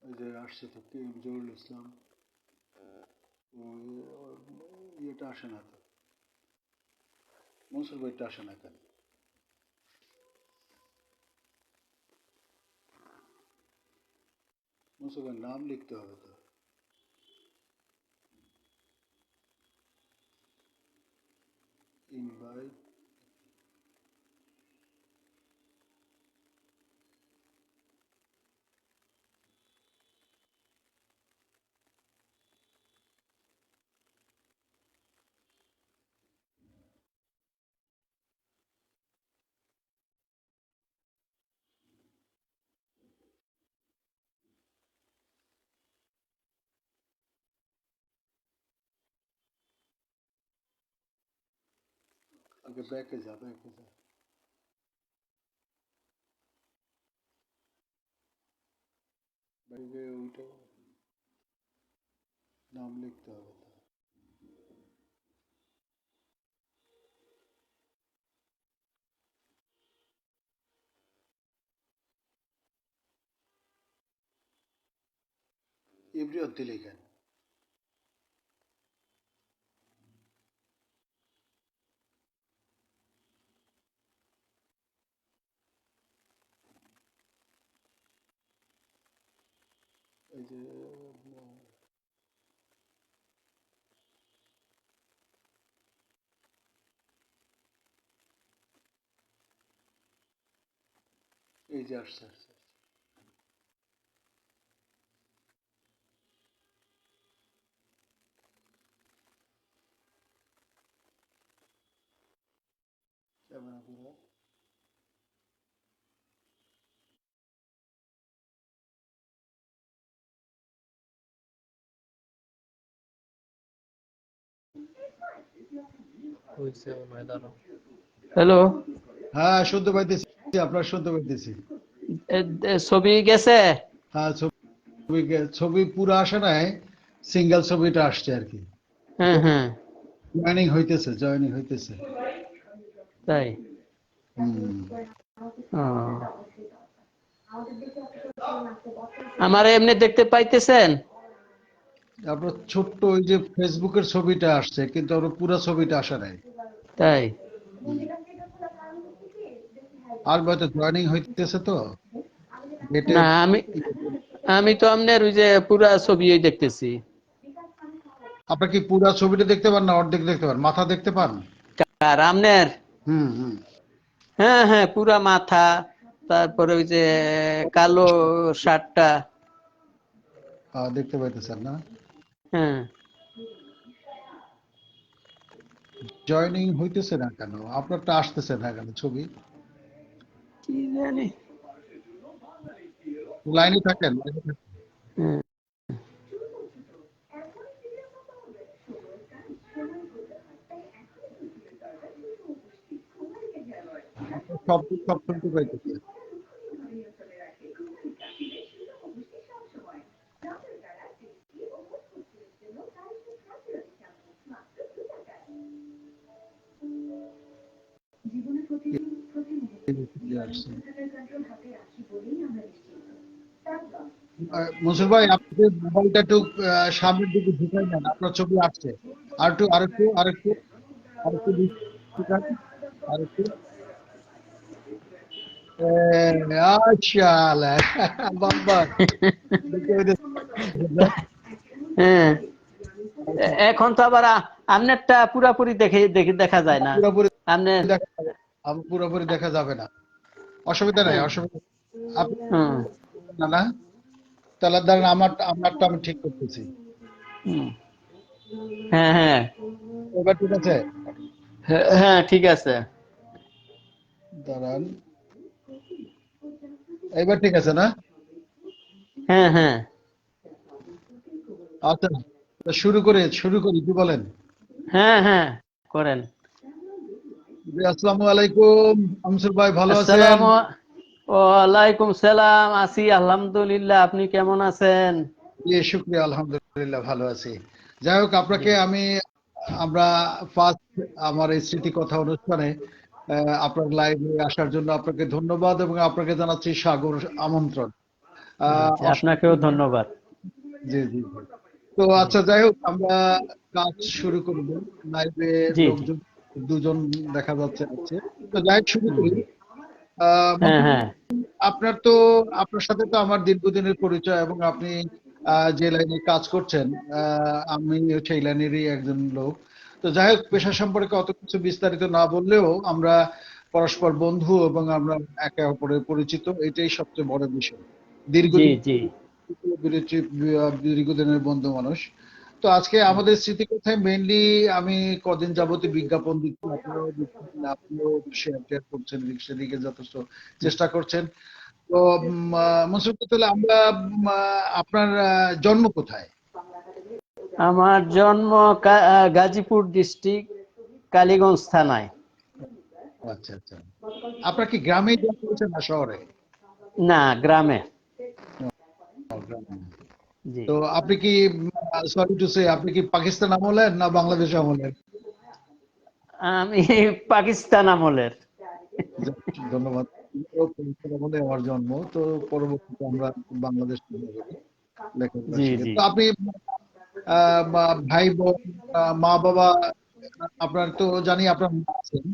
এই যে আসছে তো কে জহুরুল ইসলাম, ইয়েটা আসে না তো, মনসুর ভাইটা আসে না কেন? মনসুর ভাইয়ের নাম লিখতে হবে তো। ইনভাইট, আগে ব্যাকে যা, ব্যাকে যা। ব্যাকে ওইটা নাম লিখতে হবে তো। ইব্রিয়ত দিলি কেন? এই যে এই যে আসছে আসছে। ক্যামেরা পুরো হ্যালো, হ্যাঁ শুনতে পাইতেছি, আপনার শুনতে পাইতেছি। ছবি গেছে? হ্যাঁ ছবি ছবি পুরো আসে নাই, সিঙ্গেল ছবিটা আসছে আর কি। হ্যাঁ হ্যাঁ, জয়েনিং হইতেছে, জয়েনিং হইতেছে। তাই। হুম। ও, আমার এমনি দেখতে পাইতেছেন? আপনার ছোট্ট ওই যে ফেসবুকের ছবিটা আসছে, কিন্তু আমার পুরো ছবিটা আসে নাই। তাই হুম। আর হয়তো জয়েনিং হইতেছে তো না, ডেটের। আমি আমি তো আপনার ওই যে পুরা ছবি দেখতেছি। আপনার কি পুরো ছবিটা দেখতে পান না অর্ধেক দেখতে পান, মাথা দেখতে পান? আর আপনার? হুম হুম। হ্যাঁ হ্যাঁ, পুরা মাথা, তারপরে ওই যে কালো শার্টটা। দেখতে পাইতেছেন না? হ্যাঁ, জয়েনিং হইতেছে না কেন? আপনারটা আসতেছে না কেন ছবি? কি জানি। লাইনে থাকেন, লাইনে থাকেন। হ্যাঁ, আপনার শব্দ সব শুনতে পাইতেছে। এই যে চলে আসছে। মনসুর ভাই, আপনি মোবাইলটা একটু সামনের দিকে ঝুঁকাই নেন, আপনার ছবি আসছে। আর একটু আরেকটু আরেকটু আরেকটু ঝুঁকান, আরেকটু। আচ্ছা, বাবা দেখতে পাইতেছেন না? হ্যাঁ। এখন তো আবার আপনারটা পুরাপুরি দেখে দেখে দেখা যায় না। পুরোপুরি আপনার দেখা যাবে, পুরোপুরি দেখা যাবে না। অসুবিধা নাই, হ্যাঁ, অসুবিধা নেই। আপনি হুম, না না, তাহলে ধরেন আমারটা আমি ঠিক করতেছি। হুম, হ্যাঁ হ্যাঁ এবার ঠিক আছে? হ্যাঁ, হ্যাঁ, ঠিক আছে। দাঁড়ান, এবার ঠিক আছে না? হ্যাঁ হ্যাঁ আচ্ছা, তো শুরু করি, কি বলেন? হ্যাঁ হ্যাঁ, করেন। জি, আসসালামু আলাইকুম। আমসুর ভাই ভালো আছেন? আসসালামু ওয়ালাইকুম সালাম, আছি আলহামদুলিল্লাহ। আপনি কেমন আছেন? জি শুক্রিয়া, আলহামদুলিল্লাহ ভালো আছি। যাই হোক, জি, আমরা ফার্স্ট আমার এই স্মৃতি কথা অনুষ্ঠানে আপনার লাইভে আসার জন্য আপনাকে ধন্যবাদ এবং আপনাকে জানাচ্ছি সাগর আমন্ত্রণ। আপনাকেও ধন্যবাদ। জি জি জি। তো আচ্ছা, যাই হোক, আমরা কাজ শুরু করব। লাইভে জি জি। লোকজন দুজন দেখা যাচ্ছে আছে। তো যাই হোক, শুরু হুম, করি। হুম। হ্যাঁ মনসুর, হ্যাঁ। আপনার তো, আপনার সাথে তো আমার দীর্ঘদিনের পরিচয়, এবং আপনি যে লাইনে কাজ করছেন, আমি সেই লাইনেরই একজন লোক। তো যাই হোক, পেশা সম্পর্কে অত কিছু বিস্তারিত না বললেও আমরা পরস্পর বন্ধু, এবং আমরা একে অপরের পরিচিত, এটাই সবচেয়ে বড় বিষয়। জি দীর্ঘদিন জি। দীর্ঘদিনের বন্ধু মানুষ। তো আজকে আমাদের স্মৃতিকথায় মেইনলি আমি কদিন যাবতীয় বিজ্ঞাপন দিচ্ছি, আপনারাও দিচ্ছেন, আপনিও শেয়ার টেয়ার করছেন, সেদিকে যথেষ্ট চেষ্টা করছেন। তো মনসুর, তাহলে আমরা আপনার জন্ম কোথায়? আমার জন্ম গাজীপুর ডিস্ট্রিক্ট, কালীগঞ্জ থানায়। আচ্ছা আচ্ছা। আপনার কি গ্রামে জন্ম হয়েছে না শহরে? না, গ্রামে। গ্রামে। জি। তো আপনি কি, সরি টু সে, আপনি কি পাকিস্তান আমলের না বাংলাদেশ আমলের? আমি পাকিস্তান আমলের। যাক, ধন্যবাদ। পাকিস্তান আমলে আমার জন্ম, তো পরবর্তীতে আমরা বাংলাদেশ লেখাপড়া জি শিখে। জি। তো আপনি ভাই বোন, মা বাবা, আপনার তো জানি আপনার মা আছেন,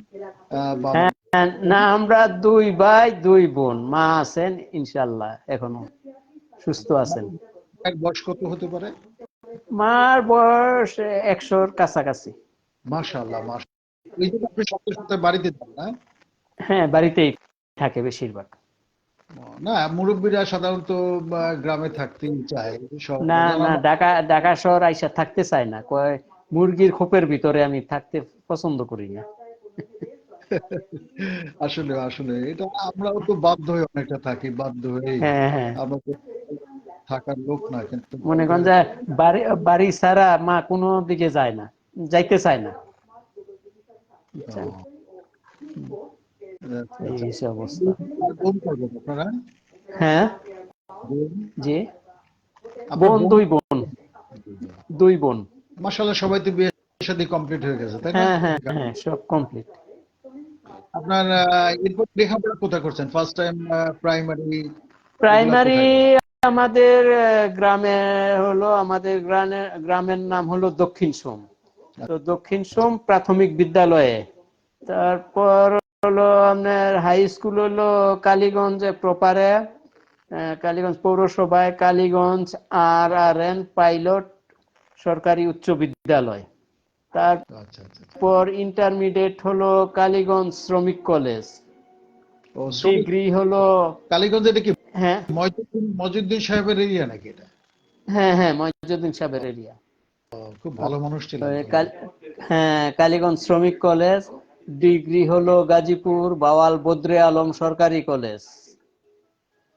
বাবা। হ্যাঁ, না, আমরা দুই ভাই দুই বোন। মা আছেন ইনশাল্লাহ, এখনো সুস্থ আছেন। এক বয়স কত হতে পারে? মার বয়স 100-র কাছাকাছি। মাশাআল্লাহ, মাশাআল্লাহ। এই জন্য আপনি সপ্তাহে সপ্তাহে বাড়িতে যান না? হ্যাঁ, বাড়িতেই থাকে বেশিরভাগ। না, মুরব্বীরা সাধারণত গ্রামে থাকতেই চায়, শহরে না যারা না, ঢাকা ঢাকা শহর আইসা থাকতে চায় না, কয় মুরগির খোপের ভিতরে আমি থাকতে পছন্দ করি না। আসলে আসলে এটা আমরাও তো বাধ্য হয়ে অনেকটা থাকি, বাধ্য হয়েই। হ্যাঁ হ্যাঁ। আমরা তো থাকার লোক না, কিন্তু মনে বাধ্য করেন হয়ে যে থাকি। বাড়ি বাড়ি ছাড়া মা কোনো দিকে যায় না, যাইতে চায় না, বুঝছেন? ও, আচ্ছা এই আচ্ছা। হচ্ছে অবস্থা। আর বোন কয়জন আপনারা? হ্যাঁ। বোন, জি। আপনার বোন বোন? দুই বোন। দুই বোন। মাশাআল্লাহ, সবাই তো বিয়ে শাদী কমপ্লিট হয়ে গেছে, তাই না? হ্যাঁ হ্যাঁ হ্যাঁ, সব কমপ্লিট। আপনার এরপর লেখাপড়া কোথায় করছেন? ফার্স্ট টাইম প্রাইমারি এগুলা প্রাইমারি কোথায় করছেন? আমাদের গ্রামে হলো, আমাদের গ্রামের নাম হলো দক্ষিণ সোম। তো দক্ষিণ সোম প্রাথমিক বিদ্যালয়ে। তারপর হলো আপনার হাই স্কুল হলো কালীগঞ্জে প্রপারে, কালীগঞ্জ পৌরসভায় কালীগঞ্জ আর পাইলট সরকারি উচ্চ বিদ্যালয়। আচ্ছা আচ্ছা আচ্ছা। তারপর ইন্টারমিডিয়েট হলো কালীগঞ্জ শ্রমিক কলেজ। ও, শ্রমিক। ডিগ্রি হলো, কালীগঞ্জ, এটা কি হ্যাঁ মইজুদ্দিন সাহেবের এরিয়া নাকি এটা? হ্যাঁ হ্যাঁ, মইজুদ্দিন সাহেবের এরিয়া। ও, খুব ভালো মানুষ ছিলেন তো। হ্যাঁ, কালীগঞ্জ শ্রমিক কলেজ। ডিগ্রি হলো গাজীপুর বাওয়াল বদ্রে আলম সরকারি কলেজ।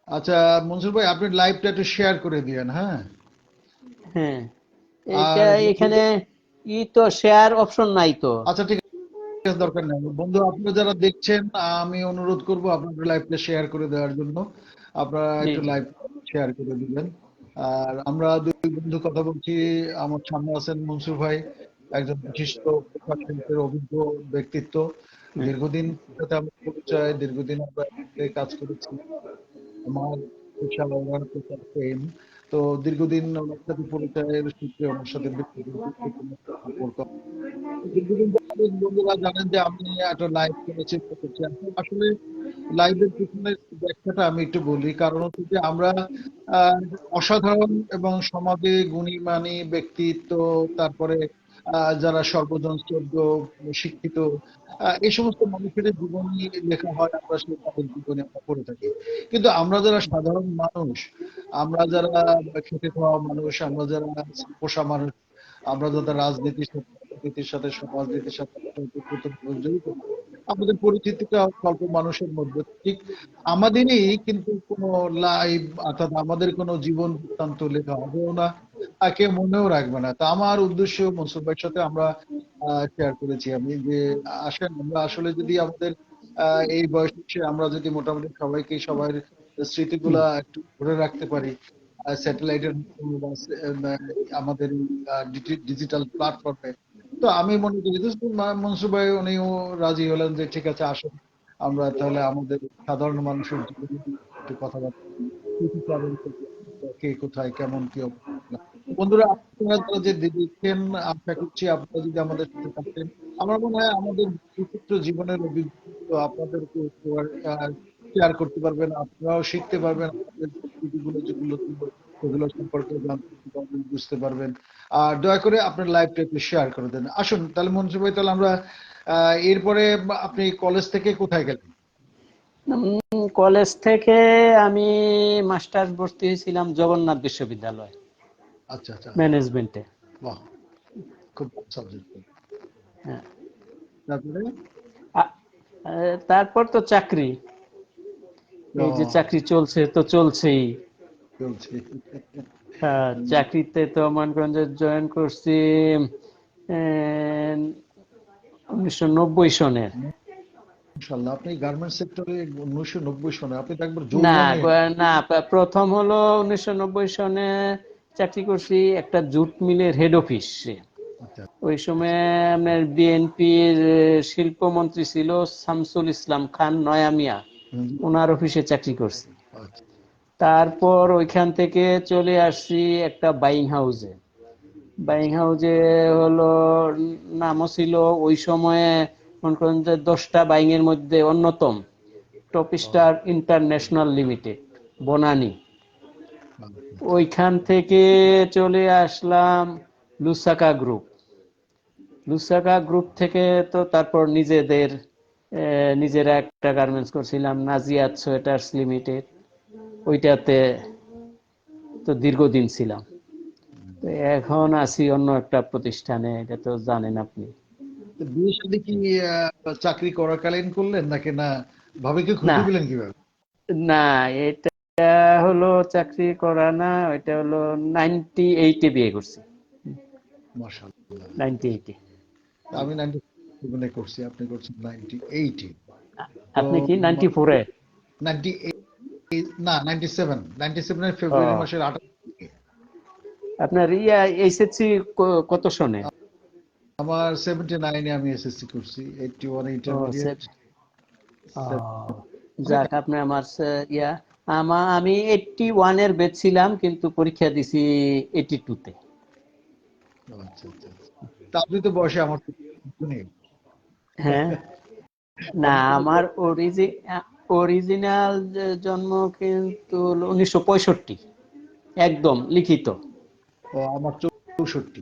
আচ্ছা মনসুর ভাই, আপনি লাইভটা একটু শেয়ার করে দিয়েন, হ্যাঁ? হ্যাঁ, আর এটা এখানে তো শেয়ার অপশন নাই তো। আচ্ছা, ঠিক আছে, দরকার নেই বন্ধু, আপনারা যারা দেখছেন, আমি অনুরোধ করব আপনাদের লাইভটা শেয়ার করে দেওয়ার জন্য। আপনারা জি একটু জি। লাইভ শেয়ার করে দিবেন। আর আমরা দুই বন্ধু কথা বলছি। আমার সামনে আছেন মনসুর ভাই, একজন বিশিষ্ট প্রশাসনের অভিজ্ঞ ব্যক্তিত্ব। হ্যাঁ, দীর্ঘদিন সাথে আমার পরিচয়, দীর্ঘদিন আমরা একসাথে কাজ করেছি। আমার বিশাল ওনার প্রচার ফেম। তো দীর্ঘদিন ওনার সাথে পরিচয়ের সূত্রে ওনার সাথে ব্যক্তিগত একটা সম্পর্ক। দীর্ঘদিন যাবত বন্ধুরা জানেন যে আমি একটা লাইভ করেছি, করছি। আসলে লাইভের পিছনের ব্যাখ্যাটা আমি একটু বলি, কারণ হচ্ছে যে আমরা আহ, অসাধারণ এবং সমাজে গুণীমানী ব্যক্তিত্ব, তারপরে যারা সর্বজন শ্রদ্ধ, শিক্ষিত, এই সমস্ত মানুষের জীবনী লেখা হয়, আমরা সেই তাদের জীবনী আমরা পড়ে থাকি। কিন্তু আমরা যারা সাধারণ মানুষ, আমরা যারা খেটে খাওয়া মানুষ, আমরা যারা পোষা মানুষ, আমরা যারা রাজনীতির সাথে, রাজনীতির সাথে, সমাজনীতির সাথে ওতপ্রোতভাবে জড়িত, আমাদের পরিচিতিটা স্বল্প মানুষের মধ্যে। ঠিক আমাদেরই কিন্তু কোনো লাইভ, অর্থাৎ আমাদের কোনো জীবন বৃত্তান্ত লেখা হবেও না, কেউ মনেও রাখবে না। তা আমার উদ্দেশ্য মনসুর ভাইয়ের সাথে আমরা শেয়ার করেছি আমি, যে আসেন আমরা আসলে যদি আমাদের এই বয়সে এসে আমরা যদি মোটামুটি সবাইকে, সবার স্মৃতিগুলা একটু ধরে রাখতে পারি স্যাটেলাইটের মাধ্যমে বা আমাদের ডিজিটাল প্ল্যাটফর্মে। তো আমি মনে করি যে মনসুর ভাই উনিও রাজি হলেন যে ঠিক আছে, আসুন আমরা তাহলে আমাদের সাধারণ মানুষের জীবনে একটু কথাবার্তা বলি। প্রতিপালন করবে, কে কোথায় কেমন কি অবস্থা। বন্ধুরা, আপনারা যারা যে দেখছেন, আশা করছি আপনারা যদি আমাদের সাথে থাকেন, আমার মনে হয় আমাদের বিচিত্র জীবনের অভিজ্ঞতা আপনাদেরকে শেয়ার করতে পারবেন, আপনারাও শিখতে পারবেন, আমাদের সংস্কৃতিগুলো যেগুলো ছিল সেগুলো সম্পর্কে জানতে পারবেন, বুঝতে পারবেন। আর দয়া করে আপনার লাইভটা একটু শেয়ার করে দেন। আসুন তাহলে মনসুর ভাই, তাহলে আমরা এরপরে আপনি কলেজ থেকে কোথায় গেলেন? কলেজ থেকে আমি মাস্টার্স ভর্তি হয়েছিলাম জগন্নাথ বিশ্ববিদ্যালয় আচ্ছা আচ্ছা, ম্যানেজমেন্টে। বাহ, খুব ভালো সাবজেক্ট। হ্যাঁ। তারপরে তারপর তো চাকরি, এই যে তো চাকরি চলছে তো চলছেই। চলছে। চাকরিতে তো মনে করেন যে জয়েন করছি 1990 সনে। ইনশাল্লাহ, আপনি গার্মেন্টস সেক্টরে 1990 সনে, আপনি তো একবার না যৌবনে। না, প্রথম হলো 1990 সনে চাকরি করছি একটা জুট মিলের হেড অফিসে। আচ্ছা ওই সময় আপনার বিএনপির শিল্পমন্ত্রী ছিল শামসুল ইসলাম খান নয়া মিয়া, হুম, ওনার অফিসে চাকরি করছি। আচ্ছা তারপর ওইখান থেকে চলে আসছি একটা বাইং হাউসে। বাইং হাউসে হলো নামও ছিল ওই সময়ে মনে করেন যে 10টা বাইং এর মধ্যে অন্যতম top star international limited, Banani. আচ্ছা। ওইখান থেকে চলে আসলাম লুসাকা গ্রুপ। লুসাকা গ্রুপ থেকে তো তারপর নিজেরা একটা গার্মেন্টস করছিলাম, নাজিয়াত সোয়েটার্স লিমিটেড। ওইটাতে তো দীর্ঘদিন ছিলাম। তো এখন আছি অন্য একটা প্রতিষ্ঠানে, এটা তো জানেন আপনি। তো বিয়ে শাদী কি চাকরি করাকালীন করলেন নাকি না, ভাবিকে না খুঁজে পেলেন কিভাবে? না, এটা হলো চাকরি করা না, ওইটা হলো 98-এ বিয়ে করছি। মাশাআল্লাহ। 98-এ। আমি 97 করছি, আপনি করছেন 98-এ। তো আপনি কি 94-এ? 98, না 97 এর ফেব্রুয়ারি ও, মাসের 28 তারিখে। আপনার এইচএসসি কত সনে? আমার 79-এ আমি এসএসসি করছি, 81 ও ইন্টারমিডিয়েট। ও, যাক, আপনি আমার আমি 81-এর ব্যাচ ছিলাম, কিন্তু পরীক্ষা দিছি 82-তে। আচ্ছা আচ্ছা আচ্ছা। তা আপনি তো বয়সে আমার থেকে নেই। হ্যাঁ। না, আপনি তো আমার অরিজিনাল জন্ম কিন্তু 1965, একদম লিখিত। আমার 64।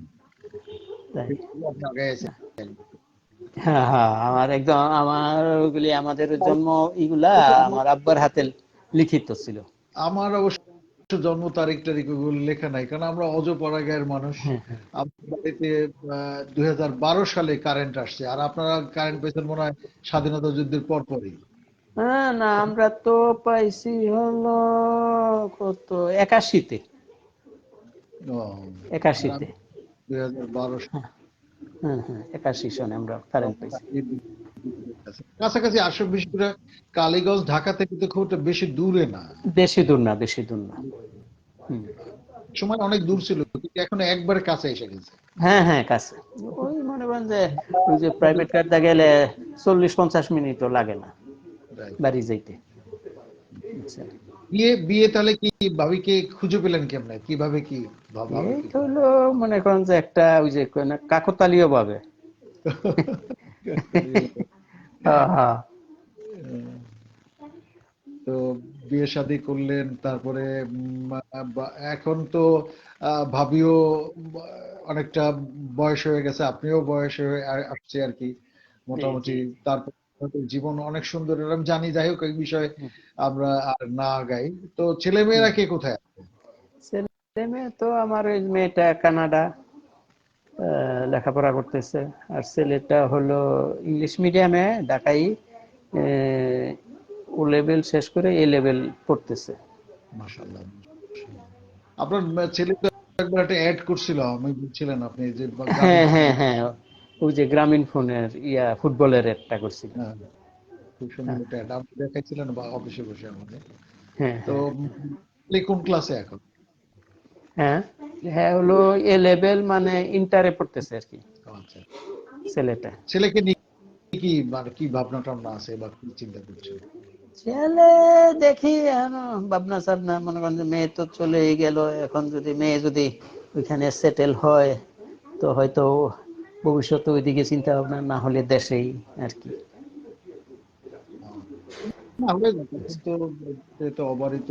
তাই? আপনি আগে আছেন। হ্যাঁ হ্যাঁ, আমার একদম আমার ওগুলি আমাদের জন্ম এগুলা আমার আব্বার হাতে লিখিত ছিল। আমার অবশ্য জন্ম তারিখ টারিখ ওগুলো লেখা নাই, কারণ আমরা অজপড়া গায়ের মানুষ। হ্যাঁ হ্যাঁ। আমাদের বাড়িতে 2012 সালে কারেন্ট আসছে, আর আপনারা কারেন্ট পেয়েছেন মনে হয় স্বাধীনতা যুদ্ধের পর পরই। না, আমরা তো পাইছি হলো কত, 81-তে। ও, আর 81-তে। আমি 2012 সালে। হ্যাঁ হ্যাঁ হ্যাঁ, 81 সনে আমরা কারেন্ট পাইছি। কাছাকাছি 820 করে। কালীগঞ্জ ঢাকা থেকে তো খুব একটা বেশি দূরে না। বেশি দূর না, বেশি দূর না। হুম। সময় অনেক দূর ছিল, কিন্তু এখন একবারে কাছে এসে গেছে। হ্যাঁ হ্যাঁ, কাছে। ওই মনে করেন যে ওই যে প্রাইভেট কারটা গেলে 40-50 মিনিটও লাগে না Right. বাড়ি যাইতে। আচ্ছা। বিয়ে বিয়ে তাহলে কি, ভাবিকে খুঁজে পেলেন কেমনে, কিভাবে কি এই ভাবিকে? তো হলো মনে করেন যে একটা ওই যে কাকতালীয় ভাবে। হ্যাঁ হ্যাঁ। তো বিয়ে শাদী করলেন, তারপরে এখন তো ভাবিও অনেকটা বয়স হয়ে গেছে, আপনিও বয়স হয়ে আসছে আর কি, জি মোটামুটি। জি। তারপর হয়তো জীবন অনেক সুন্দর, এরকম জানি। যাই হোক, এই বিষয়ে হুম, আমরা আর না আগাই। তো ছেলে হুম। মেয়েরা কে কোথায় আছে? ছেলে মেয়ে তো আমার ওই মেয়েটা কানাডা লেখাপড়া করতেছে, আর ছেলেটা হলো ইংলিশ মিডিয়ামে ঢাকায় ও লেভেল শেষ করে এ লেভেল পড়তেছে। মাশাআল্লাহ। আপনার ছেলে তো একবার একটা অ্যাড করছিল, আমি বলছিলেন আপনি যে গ্রামীণ হ্যাঁ ফোন। হ্যাঁ হ্যাঁ, ওই যে গ্রামীণ ফোনের ফুটবলের একটা করছিল। হ্যাঁ, খুব সুন্দর হ্যাঁ একটা অ্যাড আপনি দেখাইছিলেন বা অফিসে বসে আমাদের। হ্যাঁ তো হ্যাঁ ছেলে কোন ক্লাসে এখন? হ্যাঁ হ্যাঁ, হলো এ লেভেল মানে ইন্টারে পড়তেছে আর কি আচ্ছা, ছেলেটা। ছেলেকে নিয়ে কি মানে কি ভাবনা টাবনা আছে বা কি চিন্তা করছেন? ছেলে দেখি ভাবনা সাবনা, মনে করেন যে মেয়ে তো চলেই গেল, এখন যদি মেয়ে যদি ওইখানে সেটেল হয় তো হয়তো ভবিষ্যতে ওইদিকে চিন্তা ভাবনা, না হলে দেশেই আর কি। না হয়ে যাবে, কিন্তু এটা অবারিত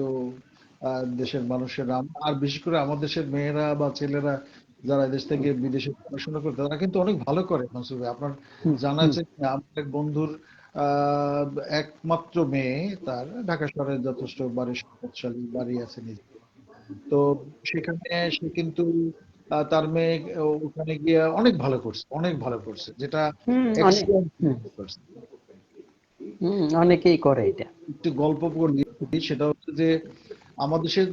দেশের মানুষেরা, আর বিশেষ করে আমার দেশের মেয়েরা বা ছেলেরা যারা দেশ থেকে বিদেশে পড়াশোনা করে তারা কিন্তু অনেক ভালো করে। মাসুদ ভাই, আপনার হুম, জানা হুম, আছে কি? আমার এক বন্ধুর আহ একমাত্র মেয়ে, তার ঢাকা শহরে যথেষ্ট বাড়ি, সম্পদশালী বাড়ি আছে নিজে। তো সেখানে সে কিন্তু তার মেয়ে ওখানে গিয়ে অনেক ভালো করছে, অনেক ভালো করছে, যেটা হুম, অনেক, এক্সিলেন্ট হুম, করছে। অনেকেই করে এটা। একটু গল্প বলি, সেটা হচ্ছে যে আমাদের দেশের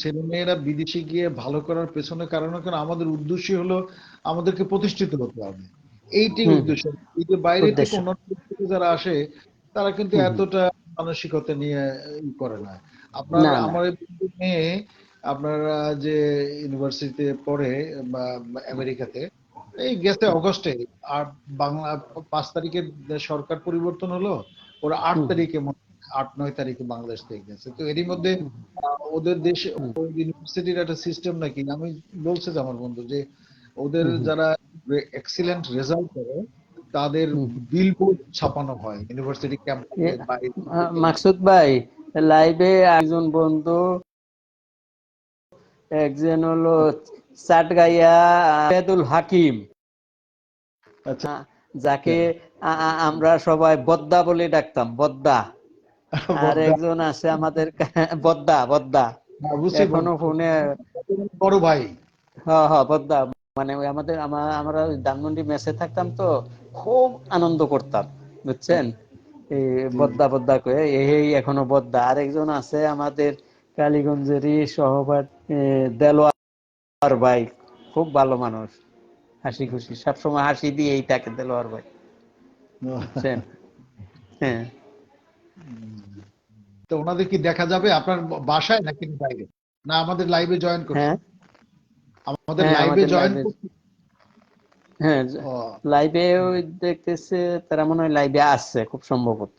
ছেলে মেয়েরা বিদেশে গিয়ে ভালো করার পেছনে কারণ কারণ আমাদের উদ্দেশ্যই হলো আমাদেরকে প্রতিষ্ঠিত হতে হবে, এইটাই হুম, উদ্দেশ্য। এই যে বাইরে থেকে উদ্দেশ্য। অন্যান্য দেশ থেকে যারা আসে তারা কিন্তু হুম, হুম, এতটা মানসিকতা নিয়ে করে না। আপনার না, না, আমার এই বন্ধুর মেয়ে, আপনারা যে ইউনিভার্সিটিতে পড়ে বা আমেরিকাতে, এই গেছে অগস্টে, আর বাংলা 5 তারিখে সরকার পরিবর্তন হলো, ওরা আট হুম, তারিখে 8-9 তারিখে বাংলাদেশ থেকে গেছে। তো এরই মধ্যে হুম, ওদের দেশে হুম, ইউনিভার্সিটির একটা সিস্টেম নাকি, আমি বলছে যে আমার বন্ধু যে ওদের হুম, হুম, যারা এক্সিলেন্ট রেজাল্ট করে তাদের হুম, হুম। বিলবোর্ড ছাপানো হয় ইউনিভার্সিটি এ, ক্যাম্পাসে বাইরে। মাকসুদ ভাই, লাইভে একজন বন্ধু, একজন হলো চাটগাইয়া আবেদুল হাকিম, আচ্ছা, যাকে আমরা সবাই বদ্দা বলে ডাকতাম, বদ্দা। আর বদ্দা, একজন আছে আমাদের বদ্দা, বদ্দা বুঝছি এখনো ফোনে। বড় ভাই। হ্যাঁ, হ্যাঁ, বদ্দা। মানে ওই আমাদের আমরা ওই ধানমন্ডি মেসে থাকতাম তো, খুব আনন্দ করতাম, বুঝছেন, এই জি, জি। বদ্দা বদ্দা করে। এই এখনো বদ্দা। আরেকজন আছে আমাদের কালীগঞ্জেরই সহপাঠী, দেলোয়ার ভাই, খুব ভালো মানুষ, হাসি আচ্ছা। খুশি, সবসময় হাসি দিয়েই থাকে দেলোয়ার ভাই, বুঝছেন। হ্যাঁ, তো ওনাদের কি দেখা যাবে আপনার বাসায় নাকি বাইরে, না আমাদের লাইভে জয়েন করছে? হ্যাঁ, আমাদের হ্যাঁ, লাইভে আমাদের জয়েন লাইভে, করছে। হ্যাঁ, ও লাইভে ওই দেখতেছে, তারা মনে হয় লাইভে আসছে খুব সম্ভবত।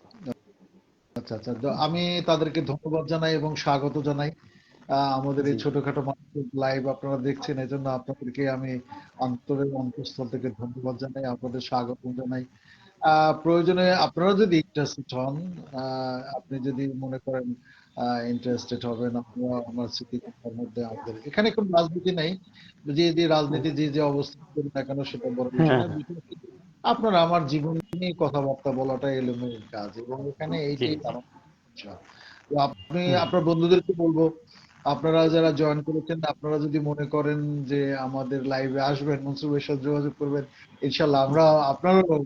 আচ্ছা, আচ্ছা। তো আমি তাদেরকে ধন্যবাদ জানাই এবং স্বাগত জানাই। আমাদের জি, এই ছোটখাটো মানুষের লাইভ আপনারা দেখছেন, এজন্য আপনাদেরকে আমি অন্তরের অন্তঃস্থল থেকে ধন্যবাদ জানাই, আপনাদের স্বাগত জানাই। প্রয়োজনে আপনারা যদি ইন্টারেস্টেড হন, আপনি যদি মনে করেন ইন্টারেস্টেড হবেন, আপনারা আমার স্মৃতিকথার মধ্যে, আমাদের এখানে কোনো রাজনীতি নাই, যে যে রাজনীতি যে যে অবস্থা করি না কেন সেটা বড় বিষয় হ্যাঁ, না। বিষয় হচ্ছে আপনারা আমার জীবন নিয়ে কথাবার্তা বলাটা এলোমেলো কাজ, এবং এখানে জি, এইটাই জি, আমার সমস্যা। তো আপনি হুম, আপনার বন্ধুদেরকে বলবো, আপনারা যারা জয়েন করেছেন, আপনারা যদি মনে করেন যে আমাদের লাইভে আসবেন, মনসুরের সাথে যোগাযোগ করবেন, ইনশাল্লাহ আমরা আপনারও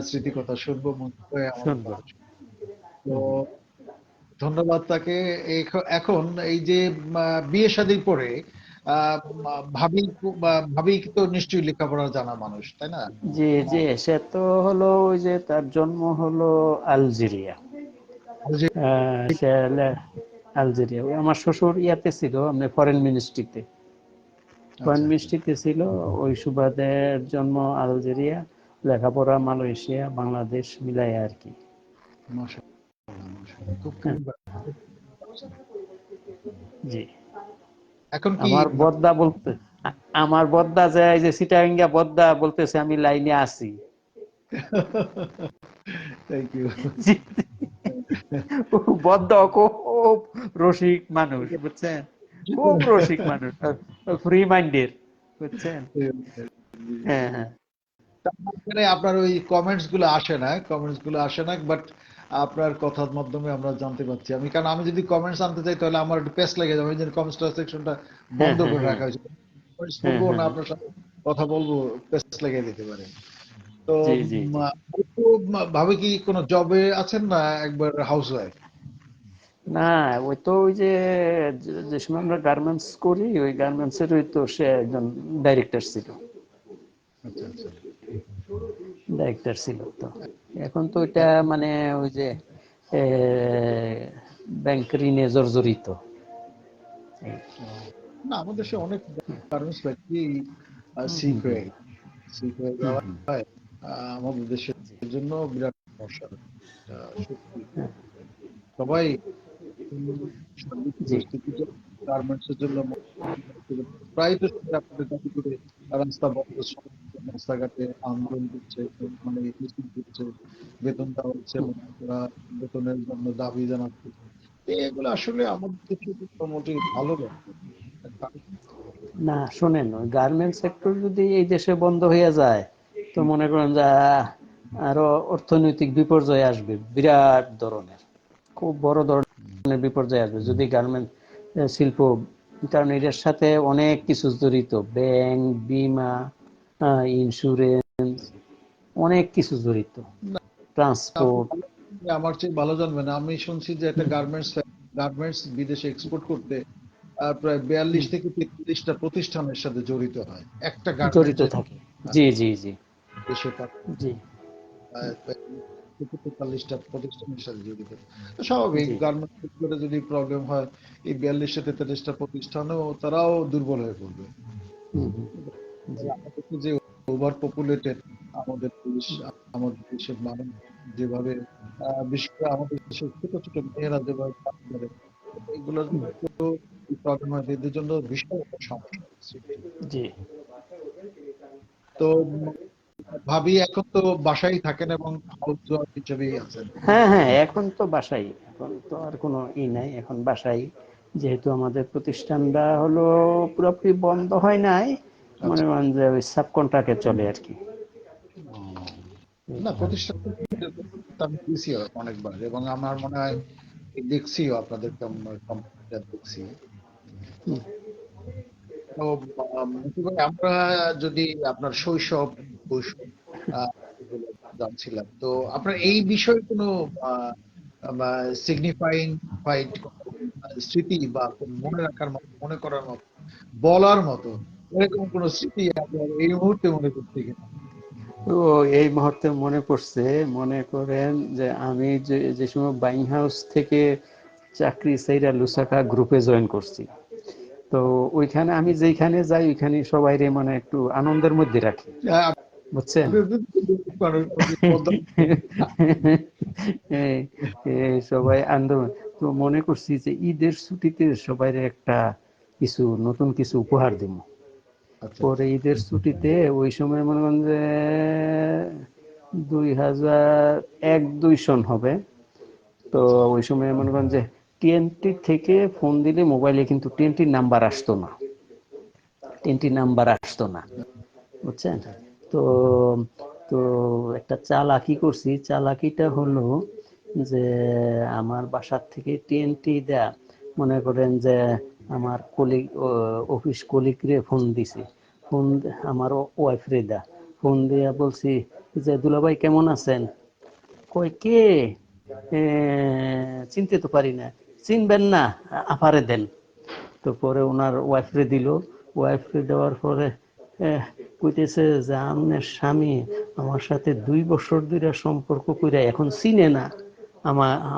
স্মৃতি কথা শুনবো, মন হয়ে আমাদের শুনবো। কথা শুনবো। তো ধন্যবাদ তাকে। এখন এই যে বিয়ে শাদীর পরে ভাবি, ভাবি তো নিশ্চয়ই লেখাপড়া জানা মানুষ, তাই না? জি, জি, সে তো হলো ওই যে তার জন্ম হলো আলজেরিয়া। সে আলজেরিয়া, ওই আমার শ্বশুর ইয়াতে ছিল, মানে ফরেন মিনিস্ট্রিতে, ফরেন আচ্ছা, আচ্ছা। মিনিস্ট্রিতে ছিল। ওই সুবাদের জন্ম আলজেরিয়া, লেখাপড়া মালয়েশিয়া বাংলাদেশ মিলাই আর কি। মাশাআল্লাহ, মাশাআল্লাহ, খুব হ্যাঁ, খুব জি। এখন কি আমার বদ্দা বলতে, আমার বদ্দা যে এই যে সিটাঙ্গা বদ্দা বলতেছে আমি লাইনে আছি। Thank you. জি, বদ্দা খুব রসিক মানুষ, বুঝছেন, খুব রসিক মানুষ, ফ্রি মাইন্ডের, বুঝছেন। হ্যাঁ, হ্যাঁ, এখানে আপনার ওই কমেন্টস গুলো আসে না, কমেন্টস গুলো আসে না, বাট আপনার কথার মাধ্যমে আমরা জানতে পারছি। কারণ আমি যদি কমেন্টস আনতে চাই তাহলে আমার একটু পেস লেগে যাবে, এই যে কমেন্টস সেকশনটা হ্যাঁ, বন্ধ হ্যাঁ, করে হ্যাঁ, রাখা হয়েছে। কমেন্টস হ্যাঁ, করবো হ্যাঁ, না, হ্যাঁ, আপনার সাথে কথা বলবো, পেস লেগে দিতে পারে। তো জি, জি, জি। ভাবে কি কোনো জবে আছেন না একবার হাউস ওয়াইফ? না, ওই তো ওই যে যে সময় আমরা গার্মেন্টস করি, ওই গার্মেন্টস এর ওই তো সে একজন ডাইরেক্টর ছিল, আচ্ছা, আচ্ছা। ডাইরেক্টর ছিল তো। এখন তো এটা মানে ওই যে ব্যাংক ঋণে জর্জরিত। না, আমাদের দেশে অনেক গার্মেন্টস ফ্যাক্টরি হুম, সিক হুম, হুম, হয়ে সিক হয়ে হুম, যাওয়া হুম, হয়। আমাদের দেশের জন্য বিরাট সমস্যা, সত্যি। সবাই সার্বিক জি পরিস্থিতির জন্য গার্মেন্টস এর জন্য প্রায় তো শুনি আপনাদের গাজীপুরে রাস্তা বন্ধ, রাস্তাঘাটে আন্দোলন করছে, মানে মিছিল করছে, বেতন দেওয়া হচ্ছে না, ওরা বেতনের জন্য দাবি জানাচ্ছে। তো এগুলো আসলে আমাদের দেশে মোটামুটি ভালো লাগে। না, শোনেন, ওই গার্মেন্টস সেক্টর যদি এই দেশে বন্ধ হয়ে যায় তো মনে করেন যে আরো অর্থনৈতিক বিপর্যয় আসবে বিরাট ধরনের, খুব বড় ধরনের বিপর্যয় আসবে যদি গার্মেন্ট শিল্প, কারণ এটার সাথে অনেক কিছু জড়িত, ব্যাংক, বীমা, ইন্স্যুরেন্স, অনেক কিছু জড়িত, আপনি ট্রান্সপোর্ট। আমার চেয়ে ভালো জানবেন। আমি শুনছি যে একটা গার্মেন্টস গার্মেন্টস বিদেশে এক্সপোর্ট করতে প্রায় 42 থেকে 43টা প্রতিষ্ঠানের সাথে জড়িত হয় একটা গার্মেন্ট জড়িত থাকে। জি জি জি দেশে জি 43টা প্রতিষ্ঠানের সাথে জড়িত। তো স্বাভাবিক জি গার্মেন্টস সেক্টরে যদি প্রবলেম হয়, এই 42-43টা প্রতিষ্ঠানও তারাও দুর্বল হয়ে পড়বে। হুম, হুম, জি আমাদের তো যে ওভার পপুলেটেড আমাদের দেশ, আমাদের দেশের মানুষ যেভাবে বিশেষ করে আমাদের দেশের ছোট ছোট মেয়েরা যেভাবে কাজ করে, এগুলোর হুম, প্রবলেম হয়, এদের জন্য বিশাল একটা সমস্যা সৃষ্টি হয়। জি। তো ভাবি এখন তো বাসায় থাকেন এবং হাউস ওয়াইফ হিসেবেই আছেন। হ্যাঁ হ্যাঁ, এখন তো বাসাই, এখন তো আর কোনো নাই, এখন বাসাই। যেহেতু আমাদের প্রতিষ্ঠানটা হলো পুরোপুরি বন্ধ হয় নাই, আচ্ছা। মনে করেন যে ওই সাব কন্ট্রাক্টে চলে আর কি। না, প্রতিষ্ঠান আমি গেছি অনেকবার এবং আমার মনে হয় দেখছিও আপনাদের কোম্পানিটা দেখছি। হুম, তো মতি ভাই, আমরা যদি আপনার শৈশব কৈশোর এগুলো জানছিলাম, তো আপনার এই বিষয়ে কোনো সিগনিফাইং ফাইট স্মৃতি বা কোনো মনে রাখার মতো, মনে করার মতো, বলার মতো এরকম কোনো স্মৃতি আপনার এই মুহূর্তে মনে করতে কিনা? তো এই মুহূর্তে মনে পড়ছে, মনে করেন যে আমি যে যে সময় বাইং হাউস থেকে চাকরি সেইরা লুসাকা গ্রুপে জয়েন করছি, তো ওইখানে আমি যেখানে যাই ওইখানে সবাই মানে একটু আনন্দের মধ্যে রাখি, আহ, বুঝছেন। আপনাদের তো মানুষ এই এই সবাই আন্দোলন, তো মনে করছি যে ঈদের ছুটিতে সবাই একটা কিছু নতুন কিছু উপহার দিব। আচ্ছা পরে ঈদের ছুটিতে ওই সময় মনে করেন যে 2001-2 সন হবে। তো আচ্ছা ওই সময় মনে করেন যে টিএনটি থেকে ফোন দিলে মোবাইলে কিন্তু টিএনটির নাম্বার আসতো না, টিএনটি নাম্বার আসতো না, বুঝছেন। আচ্ছা তো তো একটা চালাকি করছি, চালাকিটা হলো যে আমার বাসার থেকে টিএনটি দেয়া, মনে করেন যে আমার কলিগ, অফিস কলিগ রে ফোন দিছি, আমার ওয়াইফ রে দা ফোন দিয়া বলছি যে দুলাভাই কেমন আছেন, কই কে, এ, চিনতে তো পারি না, চিনবেন না, আপারে দেন। তো পরে ওনার ওয়াইফরে দিল, ওয়াইফরে দেওয়ার পরে কইতেছে যে আপনার স্বামী আমার সাথে 2 বছর ধরে সম্পর্ক কইরা এখন চিনে না,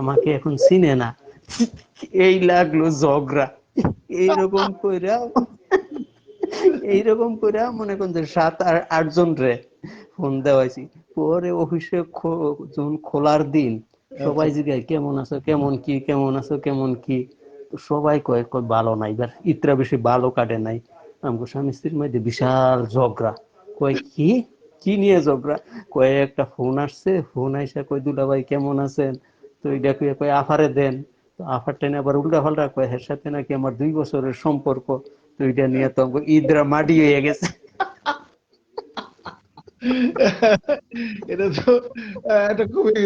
আমাকে এখন চিনে না। এই লাগলো ঝগড়া, এইরকম কইরা, এইরকম কইরা মনে করেন যে 7-8 জন রে ফোন দেওয়াইছি। পরে অফিসে যখন খোলার দিন আচ্ছা। সবাই জিজ্ঞাসা কেমন আছো, কেমন কি, কেমন আছো, কেমন কি, তো সবাই কয় কয় ভালো নাই, এবার ইতরা বেশি ভালো কাটে নাই, আমাকে স্বামী স্ত্রীর মধ্যে বিশাল ঝগড়া। কয় কি, কি নিয়ে ঝগড়া, কয় একটা ফোন আসছে, ফোন আইসা কয় দুলাভাই কেমন আছেন, তো এটা কয় কয় আফারে দেন। তো আফার টেনে আবার উল্টা পাল্টা কয় এর সাথে নাকি আমার 2 বছরের সম্পর্ক, তো এটা নিয়ে তো আমাকে ইদরা মাডি হয়ে গেছে। এটা তো এটা খুবই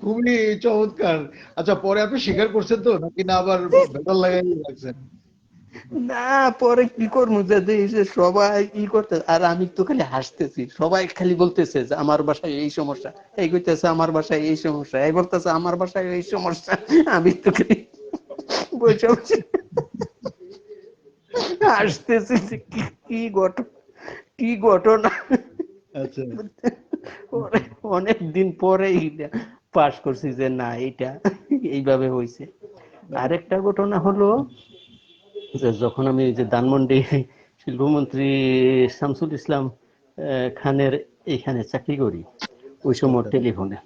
খুবই চমৎকার। আচ্ছা, পরে আপনি স্বীকার করছেন তো নাকি না আবার ভেতর লাগাই রাখছেন? না, পরে কি করবো, যে যে সবাই কি করতে, আর আমি তো খালি হাসতেছি, সবাই খালি বলতেছে যে আমার বাসায় এই সমস্যা, এই কইতেছে আমার বাসায় এই সমস্যা, এই বলতেছে আমার বাসায় এই সমস্যা, আমি তো খালি বসে বসে হাসতেছি যে কি ঘটনা, কি ঘটনা। আচ্ছা। পরে অনেক দিন পরে পাশ করছি যে না, এটা এইভাবে হয়েছে। আরেকটা ঘটনা হলো যে যখন আমি যে ধানমন্ডি শিল্পমন্ত্রী শামসুল ইসলাম খানের এইখানে চাকরি করি, ওই সময় আচ্ছা। টেলিফোনে,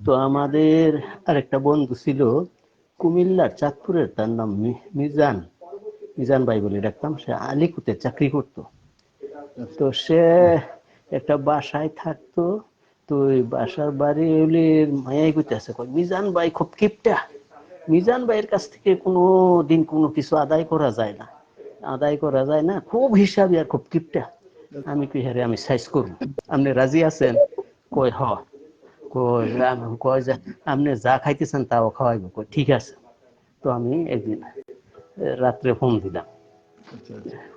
তো আমাদের আরেকটা বন্ধু ছিল, কুমিল্লার চাঁদপুরের, তার নাম মিজান, মিজান ভাই বলে ডাকতাম। সে আলিকুতে চাকরি করতো। তো সে একটা বাসায় থাকতো। তো ওই বাসার বাড়ি হইলে মায়াই কইতেছে, মিজান ভাই খুব কিপটা, মিজান ভাইয়ের কাছ থেকে কোনো দিন কোনো কিছু আদায় করা যায় না, আদায় করা যায় না, খুব হিসাবি আর খুব কিপটা। আমি কি হারে আমি সাইজ করব, আপনি রাজি আছেন? কই হ, কয় যে আপনি যা খাইতেছেন তাও খাওয়াইব। কই ঠিক আছে। তো আমি একদিন রাত্রে ফোন দিলাম,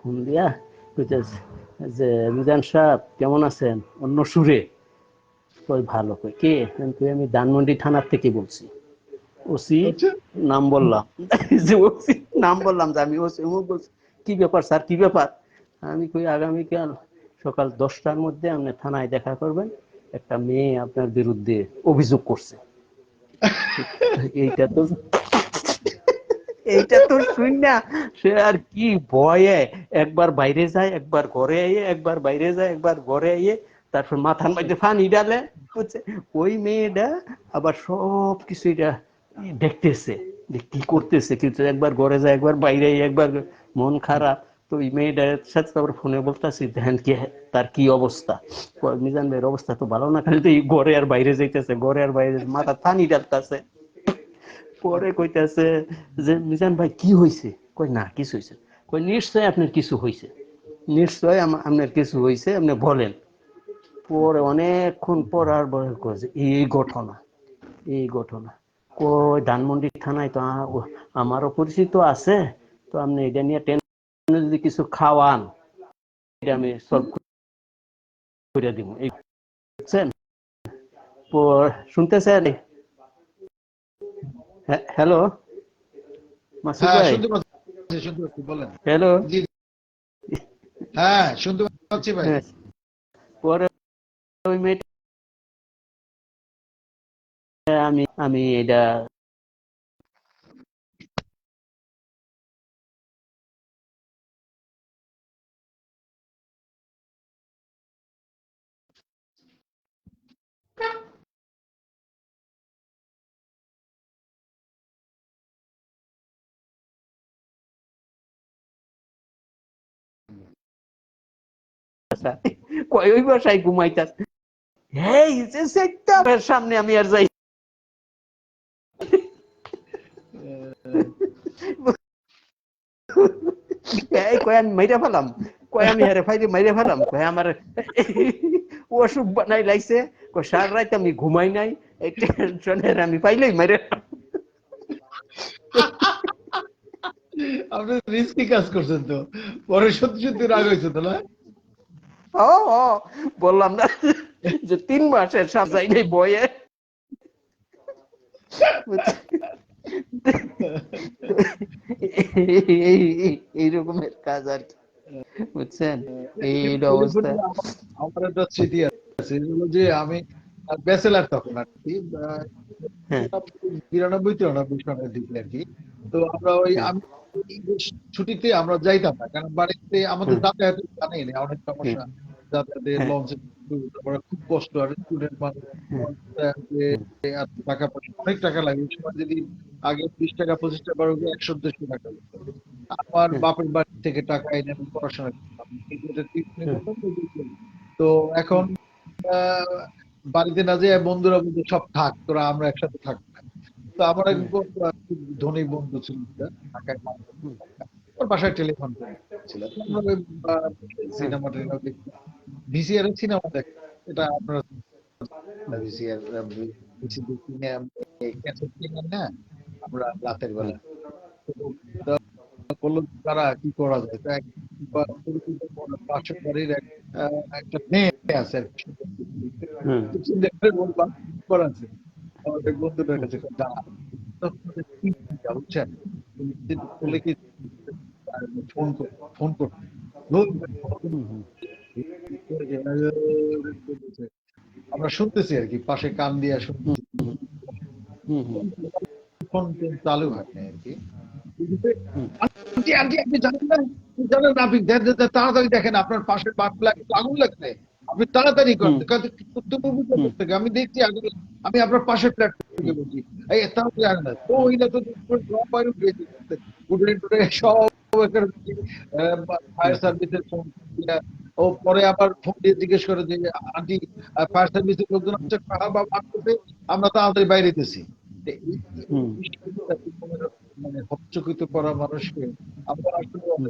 ফোন দিয়া কইতেছে যে মিজান সাহেব কেমন আছেন, অন্য সুরে। কই ভালো। কই কে? কই আমি ধানমন্ডি থানার থেকে বলছি। ওসি আচ্ছা নাম বললাম, যে ওসি নাম বললাম যে আমি ওসি অমুক বলছি। কি ব্যাপার স্যার, কি ব্যাপার? আমি কই আগামীকাল সকাল 10টার মধ্যে আপনি থানায় দেখা করবেন, একটা মেয়ে আপনার বিরুদ্ধে অভিযোগ করছে। এইটা তো এইটা তো শুন না, সে আর কি ভয়ে একবার বাইরে যায়, একবার ঘরে আইয়ে, একবার বাইরে যায়, একবার ঘরে আইয়ে, তারপর মাথার মধ্যে পানি ডালে। বুঝছে? ওই মেয়েটা আবার সব কিছু এটা দেখতেছে, যে কি করতেছে, কিন্তু একবার ঘরে যায়, একবার বাইরে আইয়ে, একবার মন খারাপ। তো ওই মেয়েটার সাথে আবার ফোনে বলতেছি, দেখেন কি তার কি অবস্থা। মিজান ভাইয়ের অবস্থা তো ভালো না, খালি তো এই ঘরে আর বাইরে যাইতেছে, ঘরে আর বাইরে মাথা পানি ডালতেছে। পরে কইতাছে যে মিজান ভাই কি হয়েছে? কই না কিছু হয়েছে। কই নিশ্চয় আপনার কিছু হয়েছে, নিশ্চয় আপনার কিছু হয়েছে, আপনি বলেন। পরে অনেকক্ষণ পর আর বলে কইছে এই ঘটনা, এই ঘটনা। কই ধানমন্ডি থানায় তো আমারও পরিচিত আছে, তো আপনি এটা নিয়ে টেনশন যদি কিছু খাওয়ান, এটা আমি সলভ করে দিব। এই বুঝছেন? শুনতেছেন? হ্যালো মাসুদ হ্যাঁ ভাই। শুনতে পাচ্ছি, শুনতে পাচ্ছি, বলেন। হ্যালো। জি হ্যাঁ শুনতে পাচ্ছি ভাই। হ্যাঁ, পরে ওই মেয়েটা, আমি আমি এটা কয় ওই বাসায় ঘুমাইতাস, এই যে সেক্টরের সামনে আমি আর যাই। এই কয় আমি মাইরা ফেলাম, কয় আমি হারে ফাইলে মাইরা ফেলাম, কয় আমার অসুখ বানাই লাইছে, কয় সার রাত আমি ঘুমাই নাই, এই টেনশনের আমি পাইলেই মাইরা। আপনি রিস্কি কাজ করছেন তো, পরে সত্যি সত্যি রাগ হয়েছে তো না? ও ও, বললাম না যে 3 মাসের সাজাই নেই বয়ে। এই রকমের কাজ আর কি, বুঝছেন? এই অবস্থা। টেলিফোনে আমার একটা স্মৃতি আছে, সেটা হলো যে আমি ব্যাচেলার তখন আর কি, হ্যাঁ 92-93 সনের দিকে আর কি। তো আমরা ওই হ্যাঁ আমি ছুটিতে আমরা যাইতাম না, কারণ বাড়িতে আমাদের হ্যাঁ যাতায়াতের জানেন অনেক হ্যাঁ সমস্যা, যাতায়াতের হ্যাঁ লঞ্চে খুব কষ্ট, আর স্টুডেন্ট মানুষ, হ্যাঁ যাতায়াতে এত টাকা পয়সা, অনেক টাকা লাগে। ওই সময় যদি আগে 20 টাকা 25 টাকা 100-150 টাকা লাগতো। আমার হ্যাঁ বাপের বাড়ি থেকে টাকা এনে আমি পড়াশোনা করতাম, ক্রিকেটের টিউশনি হ্যাঁ করতাম। তো এখন আহ, বাড়িতে না যেয়ে বন্ধুরা বলতো সব থাক, তোরা আমরা একসাথে থাকবো না। তো আমার এক হ্যাঁ খুব ধনী বন্ধু ছিল একটা, ঢাকায় থাকতো। ওর বাসায় টেলিফোন ছিল। তো আমরা ওই, হ্যাঁ সিনেমা টিনেমা দেখতাম, ভিসিআর এর সিনেমা দেখতাম। এটা আপনারা ভিসিআর ক্যাসেট কিনে না আমরা রাতের বেলা। তো বললো তারা কি করা যায়, তো পরিচিত পাশের বাড়ির একটা মেয়ে আছে আর কি, হ্যাঁ তো চিন্তা করে বললাম কি করা আছে, আমাদের বন্ধুদের কাছে দাঁড়া, বুঝছেন, বলে কি ফোন করো, ফোন করো। আমরা শুনতেছি আর কি, পাশে কান দিয়া শুনতেছি, হুম হুম ফোন টোন চালু হয় না আর কি। হুম আন্টি আন্টি আপনি জানেন না, আপনি জানেন না, আপনি তাড়াতাড়ি দেখেন আপনার পাশের আগুন লাগছে, আপনি তাড়াতাড়ি করেন। হুম তুমি বুঝতে হুম পারছেন? আমি দেখছি আগুন, আমি আপনার পাশের ফ্ল্যাট থেকে বলছি, এই তাও জানে না তো ওইটা তো সবাই উঠে টুটে সব ফায়ার সার্ভিসের ফোন দিয়ে, ও পরে আবার ফোন দিয়ে জিজ্ঞেস করে যে আন্টি ফায়ার সার্ভিসের লোকজন হচ্ছে খারাপ বা করতে, আমরা তাড়াতাড়ি বাইরে দিছি। হুম, মানে হচ্চকিত করা মানুষকে আমরা আসলে হুম।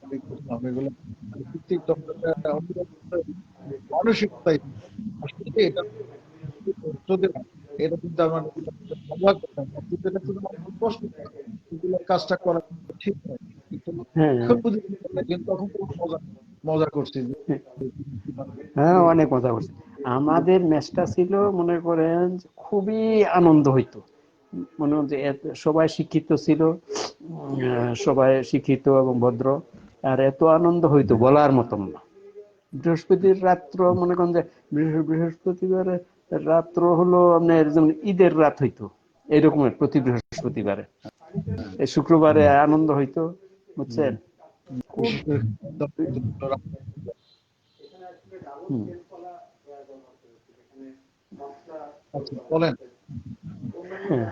অনেক করলাম এগুলো, মানে প্রত্যেক দপ্তরটা মানসিকতাই আসলে এটা তোদের এটা কিন্তু আমার মজা করতাম না, কিন্তু এটা শুধু আমার কষ্ট এগুলো কাজটা করা ঠিক নয়, কিন্তু হ্যাঁ, এখন বুঝে কিন্তু তখন তো মজা মজা করছি যে হ্যাঁ, অনেক মজা করছে। আমাদের ম্যাচটা ছিল মনে করেন যে খুবই আনন্দ হইতো। মনে হচ্ছে সবাই শিক্ষিত ছিল, সবাই শিক্ষিত এবং ভদ্র, আর এত আনন্দ হইতো বলার মতন না। বৃহস্পতির রাত্র মনে করেন যে বৃহস্পতিবারে রাত্র হলো আপনার যেমন ঈদের রাত হইতো এরকমের প্রতি বৃহস্পতিবারে। এই শুক্রবারে আনন্দ হইতো, বুঝছেন? খুব বিশেষ করে হুম। আচ্ছা, বলেন। হ্যাঁ।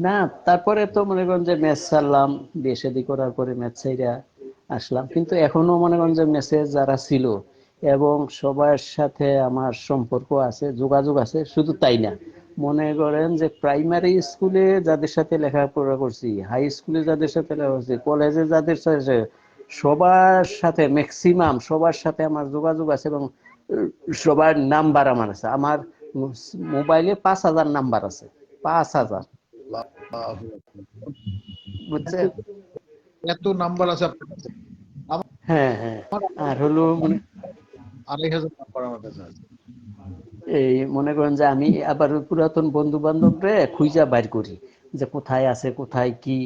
না, তারপরে তো মনে করেন যে ম্যাচ ছাড়লাম, বিয়ে শাদী করার পরে ম্যাচ ছাইরা আসলাম, কিন্তু এখনো মনে করেন যে ম্যাচে যারা ছিল এবং সবার সাথে আমার সম্পর্ক আছে, যোগাযোগ আছে। শুধু তাই না, মনে করেন যে প্রাইমারি স্কুলে যাদের সাথে লেখাপড়া করছি, হাই স্কুলে যাদের সাথে লেখা করছি, কলেজে যাদের সাথে, সবার সাথে ম্যাক্সিমাম সবার সাথে আমার যোগাযোগ আছে এবং সবার নাম্বার আমার আছে। আমার মোবাইলে 5,000 নাম্বার আছে, 5,000, এত বুঝছেন? এত নাম্বার আছে আপনার কাছে? আমার হ্যাঁ, হ্যাঁ। আর হলো মানে 2,500 নাম্বার আমার কাছে আছে। এই মনে করেন যে আমি আবার পুরাতন বন্ধু বান্ধবরে খুঁজা বাইর করি যে কোথায় আছে, কোথায় কি।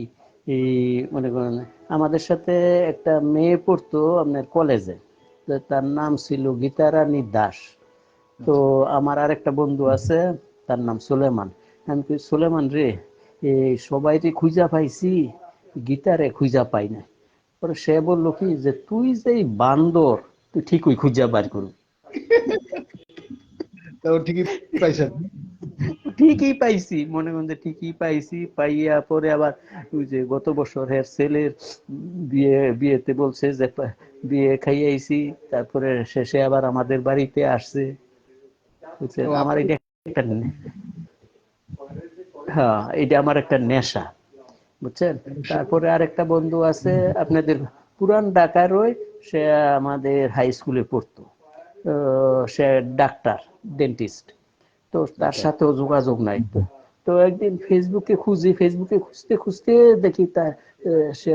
এই মনে করেন আমাদের সাথে একটা মেয়ে পড়তো আপনার কলেজে, তার নাম ছিল গীতারানী দাস। তো আচ্ছা, আমার আরেকটা বন্ধু আছে, তার নাম সুলেমান। আমি কই, সুলেমান রে, এই সবাইকে খুঁজা পাইছি, গীতারে খুঁজা পাই না। পরে সে বললো কি যে তুই যে বান্দর, তুই ঠিকই খুঁজা বার করবি। তো ঠিকই পাইছেন। ঠিকই পাইছি, মনে মনে ঠিকই পাইছি। পাইয়া পরে আবার ওই যে গত বছরের ছেলের বিয়েতে বলছে যে বিয়ে খাইয়াইছি, তারপরে শেষে আবার আমাদের বাড়িতে আসছে, বুঝছেন? তো আমার আপনার এটা একটা হ্যাঁ, এটা আমার একটা নেশা, বুঝছেন? তারপরে আরেকটা বন্ধু আছে আপনাদের পুরান ঢাকার, ওই সে আমাদের হাই স্কুলে পড়তো। সে ডাক্তার, ডেন্টিস্ট। তো তার আচ্ছা, সাথেও যোগাযোগ নাই। তো তো একদিন ফেসবুকে খুঁজি, ফেসবুকে খুঁজতে খুঁজতে দেখি তার সে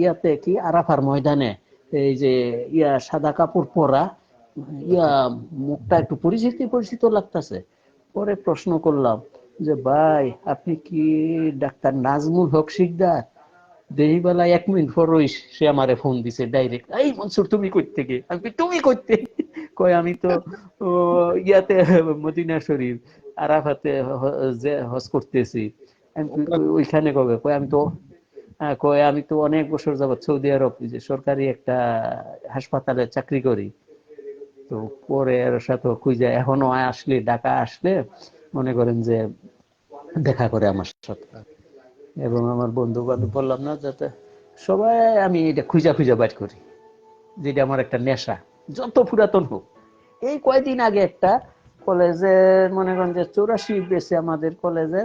ইয়াতে কি আরাফার ময়দানে এই যে সাদা কাপড় পরা, ইয়া আচ্ছা। মুখটা একটু পরিচিত পরিচিত লাগতেছে। পরে প্রশ্ন করলাম যে ভাই, আপনি কি ডাক্তার নাজমুল হক শিকদার? দেহিবেলা 1 মিনিট পর ওই সে আমারে ফোন দিছে ডাইরেক্ট, এই মনসুর তুমি কই থেকে? আমি কই, তুমি কইতে? কয় আমি তো ও, ইয়াতে মদিনা শরীফ আরাফাতে যে হজ করতেছি। আমি কই, ওইখানে কবে? কয় আমি তো কয় আমি তো অনেক বছর যাবত সৌদি আরব যে সরকারি একটা হাসপাতালে চাকরি করি। তো পরে এর সাথে খুঁজে এখনো আসলে, ঢাকা আসলে মনে করেন যে দেখা করে আমার সাথে। এবং আমার বন্ধু বান্ধব বললাম না যাতে সবাই, আমি এটা খুঁজা খুঁজা বাইর করি, যেটা আমার একটা নেশা, যত পুরাতন হোক। এই কয়দিন আগে একটা কলেজে মনে করেন যে 84 বেসে আমাদের কলেজে।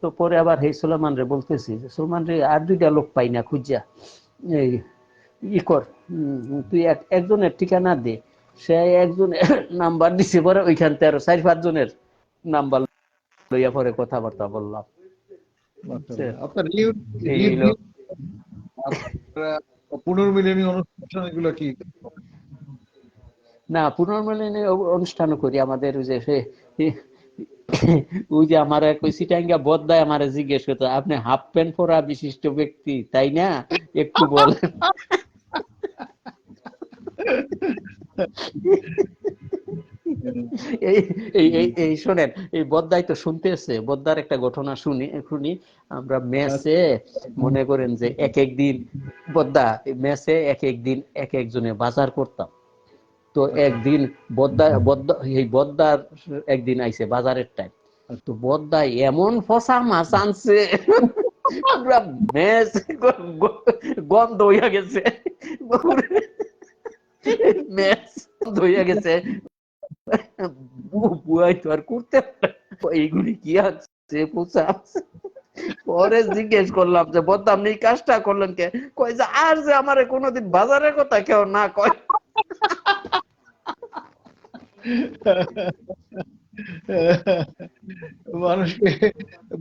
তো পরে আবার এই সুলেমান রে বলতেছি যে সুলেমান রে, আর 2টা লোক পাই না খুঁজা, এই ই কর, তুই একজনের ঠিকানা দে। সে একজনের নাম্বার দিছে, পরে ওইখান থেকে আরো 4-5 জনের নাম্বার লইয়া পরে কথাবার্তা বললাম, বুঝছেন? মাশাআল্লাহ। আপনার এই হইলো। পুনর্মিলনী অনুষ্ঠান এগুলো কি? না, পুনর্মিলনী অনুষ্ঠানও করি। আমাদের ওই যে ওই যে আমার এক ওই সিটাঙ্গা বদ্দায় আমার জিজ্ঞেস করতো, আপনি হাফ প্যান্ট পরা বিশিষ্ট ব্যক্তি তাই না, একটু বলেন। এই এই এই এই শোনেন, এই বদ্দাই তো শুনতেছে, বদ্দার একটা ঘটনা শুনি শুনি। আমরা মেসে মনে করেন যে এক এক দিন বদ্দা মেসে এক এক দিন এক একজনে বাজার করতাম। তো আচ্ছা, একদিন বদ্দা বদ্দা এই বদ্দার একদিন আইছে বাজারের টাইম। তো বদ্দা এমন ফসা মাছ আনছে, পুরা মেস গন্ধ হইয়া গেছে, মেস গন্ধ হইয়া গেছে। বুয়াই তো আর করতে পারে না। এইগুলি কি আছে পোষা আছে। পরে জিজ্ঞেস করলাম যে বদ্দা আপনি এই কাজটা করলেন কে? কয় যে আর যে আমারে কোনোদিন বাজারের কথা কেউ না কয়। মানুষকে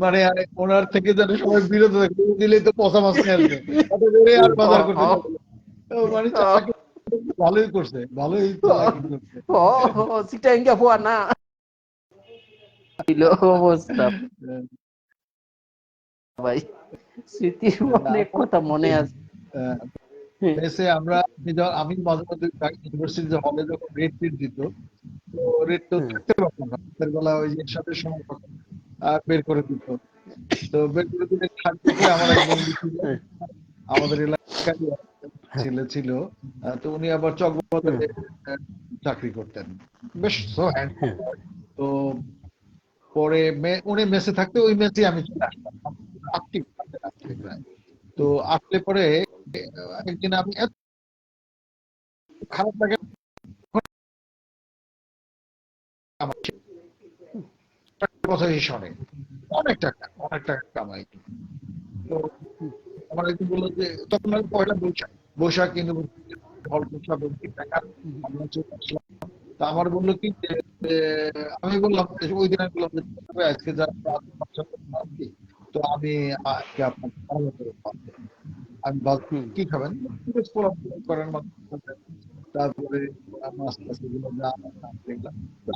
মানে ওনার থেকে যেন সবাই বিরত থাকে, দিলেই তো পচা মাছ নিয়ে আসবে, তাতে করে আর বাজার করতে যাবে না। মানে চালাকি ভালোই করছে, ভালোই চালাকি করছে। চিটাঙ্গা হওয়া না ছিল অবস্থা ভাই। স্মৃতির অনেক কথা মনে আছে। মেসে আমরা আমি মাঝে মধ্যে ইউনিভার্সিটি হলে যখন রেড টিট দিত, তো রেড তো থাকতে পারতাম না রাতের বেলা, ওই যে সাথে সময় তখন বের করে দিত। তো বের করে দিলে থাকতে আমার এক বন্ধু ছিল, আমাদের এলাকায় ছেলে ছিল, তো উনি আবার চকবাজারে চাকরি করতেন, বেশ সো হ্যান্ডসাম। তো পরে উনি মেসে থাকতে ওই মেসে আমি চলে আসতাম প্রায়। তো আসলে পরে একদিন আমি এত খারাপ লাগে আমার কথাই শোনে, অনেক টাকা কামাই। তো আমার একদিন বললো যে তখন আমি পয়লা বৈশাখ, বৈশাখ কিন্তু অল্প সব টাকা আমরা চলে আসলাম। তা আমার বললো কি যে আমি বললাম ওই দিন আমি বললাম যে আজকে যা তো আমি আজকে আপনার ভালো করে খাওয়াবো। আমি কি খাবেন? পোলাও করেন, তারপরে মাছ টাছ এগুলো যা দেখলাম। তো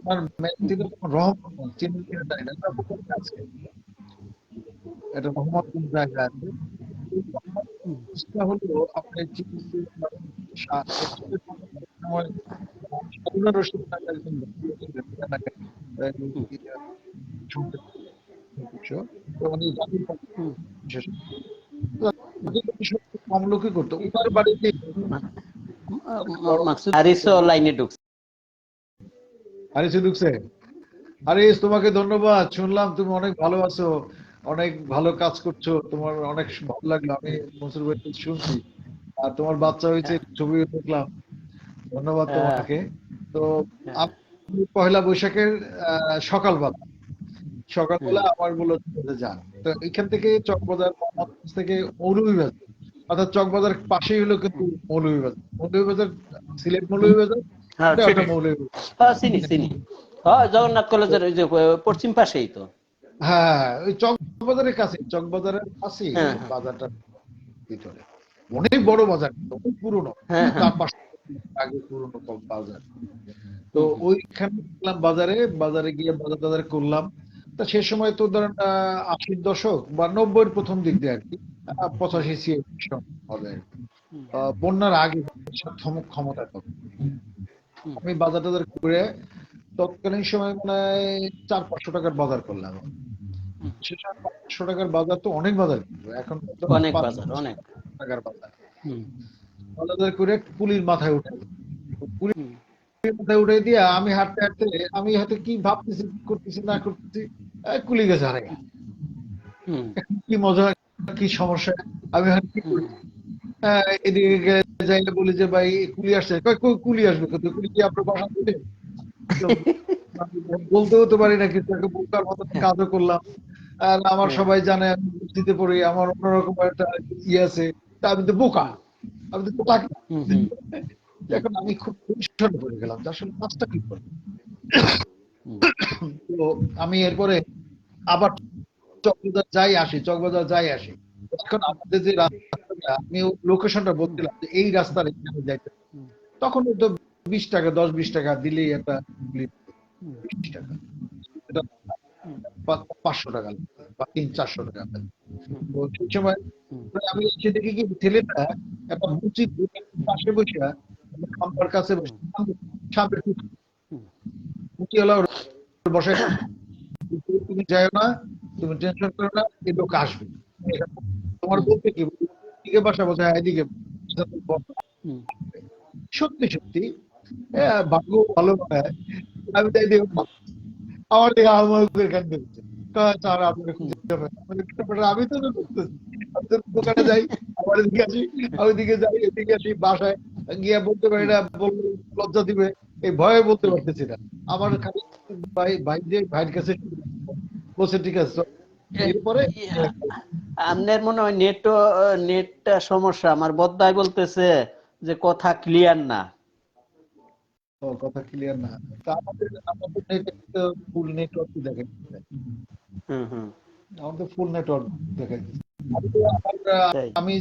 আমার মেন ছিল তখন রহমত, চিনি কিনা জানি না, তারপর আছে এটা রহমত কোন জায়গায় আছে। হলো আপনার চিনি সময় হারুনুর রশিদ নামে একজন ব্যক্তি ছিলেন, এলাকায়, সংসদ সদস্য। তো উনি জাতির পক্ষে বিশেষ কম লোকই করতো ওনার বাড়িতে। মাকসুদ আরিসও লাইনে ঢুকছে। আরিস ঢুকছে। আরিস, তোমাকে ধন্যবাদ, শুনলাম তুমি অনেক ভালো আছো, অনেক ভালো কাজ করছো, তোমার অনেক ভালো লাগলো, আমি মনসুর ভাই শুনছি। আর তোমার বাচ্চা হয়েছে, ছবি দেখলাম, ধন্যবাদ তোমাকে। তো আমি পয়লা বৈশাখের সকালবেলা সকালবেলা আমার বললো যান, তো এখান থেকে চকবাজার মোহাম্মদগঞ্জ থেকে মৌলভীবাজার, অর্থাৎ চকবাজার পাশেই হলো কিন্তু মৌলভীবাজার। মৌলভীবাজার সিলেট মৌলভীবাজার, হ্যাঁ এটা ওটা সেটাই, মৌলভীবাজার। হ্যাঁ চিনি চিনি, হ্যাঁ জগন্নাথ কলেজের ওই যে পশ্চিম পাশেই তো। হ্যাঁ, ওই চকবাজারের কাছে, চকবাজারের কাছে হ্যাঁ হ্যাঁ বাজারটার ভিতরে অনেক বড় বাজার, অনেক পুরনো, হ্যাঁ হ্যাঁ 4-5 আগে পুরনো বাজার। তো ওইখানে গেলাম বাজারে, বাজারে গিয়ে বাজার টাজার করলাম। তা সে সময় তো ধরেন 80-র দশক বা 90-র প্রথম দিক দিয়ে আর কি, 85-86 হবে আর কি। বন্যার আগে ক্ষমতা তখন। আমি বাজার টাজার করে তৎকালীন সময় মানে 400-500 টাকার বাজার করলাম। সে সময় 500 টাকার বাজার তো অনেক বাজার, কিন্তু এখন তো অনেক 5 বাজার অনেক। টাকার বাজার। বাজার করে পুলির মাথায় উঠে, মাথায় উঠে দিয়ে আমি হাঁটতে হাঁটতে, আমি হয়তো কি ভাবতেছি, কি করতেছি না করতেছি, কুলি গেছে হারে, কি মজা, কি সমস্যা, আমি হয়তো কি করি। এদিকে যাইলে বলি যে ভাই কুলি আসছে, কই কই কুলি আসবে, কিন্তু কুলি কি আপনার বাসা থেকে? তো বলতেও তো পারি না কিছু, একটা বোকার মতো কাজও করলাম। আর আমার সবাই জানে আমি দিতে পড়ি, আমার অন্যরকম একটা ইয়ে আছে, তা আমি তো বোকা, আমি তো বোকা। এখন আমি খুব টেনশন হয়ে গেলাম যে আসলে কাজটা কি করবো। তো আমি এরপরে আবার চকবাজার যাই আসি, চকবাজার যাই আসি। এখন আমাদের যে রাস্তাটা, আমি লোকেশনটা বলছিলাম যে এই রাস্তার এখানে যাইতে, তখন তো 20 টাকা, 10-20 টাকা দিলেই একটা 20 টাকা, এটা 500 টাকা লাগবে বা 300-400 টাকা লাগবে। তো সেই সময় আমি এসে দেখি কি ছেলেটা একটা মুচি পাশে বসে, খাম্বার কাছে বসে, সামনে মুচিওয়ালা বসে, তুমি যাও না, তুমি টেনশন করো না, এই লোক আসবে, তোমার বলতে কি দিকে বাসা বসে, এদিকে সত্যি সত্যি ভাগ্য ভালো হয়, আমি তাই দেখব আমার দিকে আমার কান দিচ্ছে, স্যার আপনার খুঁজে পাবেন, আমি তো করতেছি, আমি তো দোকানে যাই, আমার এদিকে আসি, আমি এদিকে যাই, এদিকে আসি, বাসায় গিয়ে বলতে পারি না, বললে লজ্জা দিবে, এই ভয়ে বলতে পারতেছি না। আমার খালি ভাই ভাই যে ভাইয়ের কাছে বলছে ঠিক আছে চল। এরপরে আপনার মনে হয় নেটটা সমস্যা, আমার বদ্দায় বলতেছে যে কথা ক্লিয়ার না। কথা ক্লিয়ার না, তা আমাদের আমাদের নেটে ফুল নেটওয়ার্ক দেখেন, হুম হুম আমাদের ফুল নেটওয়ার্ক দেখেন। আমি তো তাই। আমি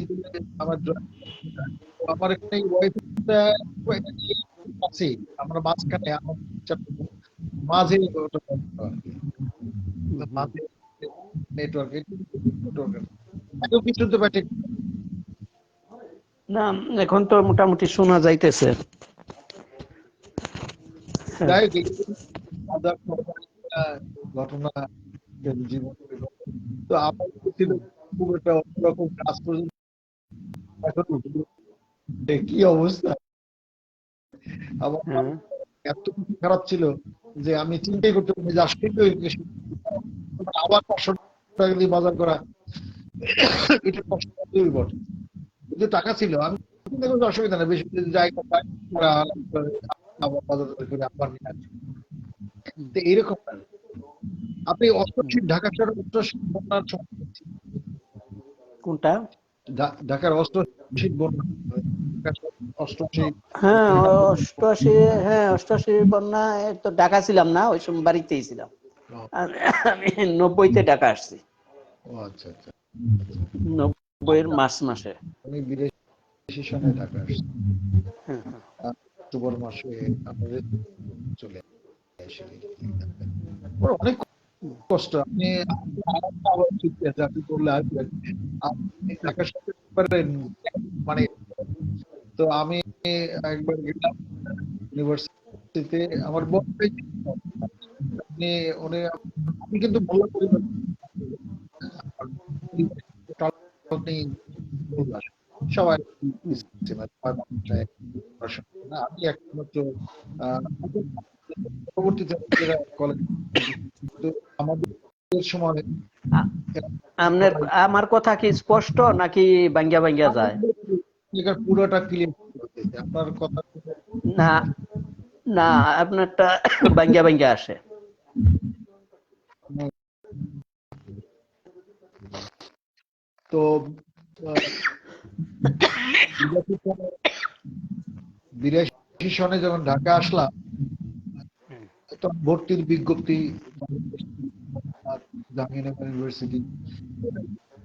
আমার আমার এখানে ওয়াইফাইটা আছে, আমরা মাঝখানে আমার মাঝে ওটা আর কি, মাঝে নেটওয়ার্ক নেটওয়ার্ক এত কিছু তো ব্যাটে। না, এখন তো মোটামুটি শোনা যাইতেছে। যাই হোক, ঘটনা জীবন। তো আমার ছিল খুব একটা অন্যরকম কাজ পর্যন্ত, এখন কি অবস্থা আমার হ্যাঁ এত কিছু খারাপ ছিল যে আমি চিন্তাই করতে পারি যে আসলে আবার 500 টাকা দিয়ে বাজার করা, এটা কষ্টই বটে। কিন্তু টাকা ছিল, আমি চিন্তা করতে অসুবিধা নেই, বেশি যাই আবার বাজার করে আবার নিয়ে আসি। তো এইরকম না। আপনি অষ্টশী, ঢাকা শহরের অষ্টশী বন্যার কোনটা? ঢাকার অষ্টশী বন্যা, অষ্টশী হ্যাঁ অষ্টআশি, হ্যাঁ অষ্টআশি বন্যা তো ঢাকা ছিলাম না, ওই সময় বাড়িতেই ছিলাম। আমি 90-তে ঢাকা আসছি, ও আচ্ছা আচ্ছা। 90-এর মার্চ মাসে। আমি বিদেশি সনে ঢাকা আসছি, হ্যাঁ হ্যাঁ অক্টোবর মাসে আমাদের চলে আসি। ওর অনেক কষ্ট, আপনি আবার ফিরতে চাকরি করলে আসবেন, আপনি ঢাকার সাথে পারেন মানে। তো আমি একবার গেলাম ইউনিভার্সিটিতে, আমার বড় ভাই আপনি উনি, আমি কিন্তু মোল্লা পরিবার, আপনি সবাই আমি একমাত্র পরবর্তীতে কলেজ, কিন্তু আমাদের সময় আ- আপনার আমার কথা কি স্পষ্ট নাকি ভাঙ্গা ভাঙ্গা যায়? পুরোটা ক্লিয়ার, আপনার কথা। না না, আপনারটা ভাঙ্গা ভাঙ্গা আসে। তো 82 সনে যখন ঢাকা আসলাম, তখন ভর্তির বিজ্ঞপ্তি জাহাঙ্গীরনগর ইউনিভার্সিটি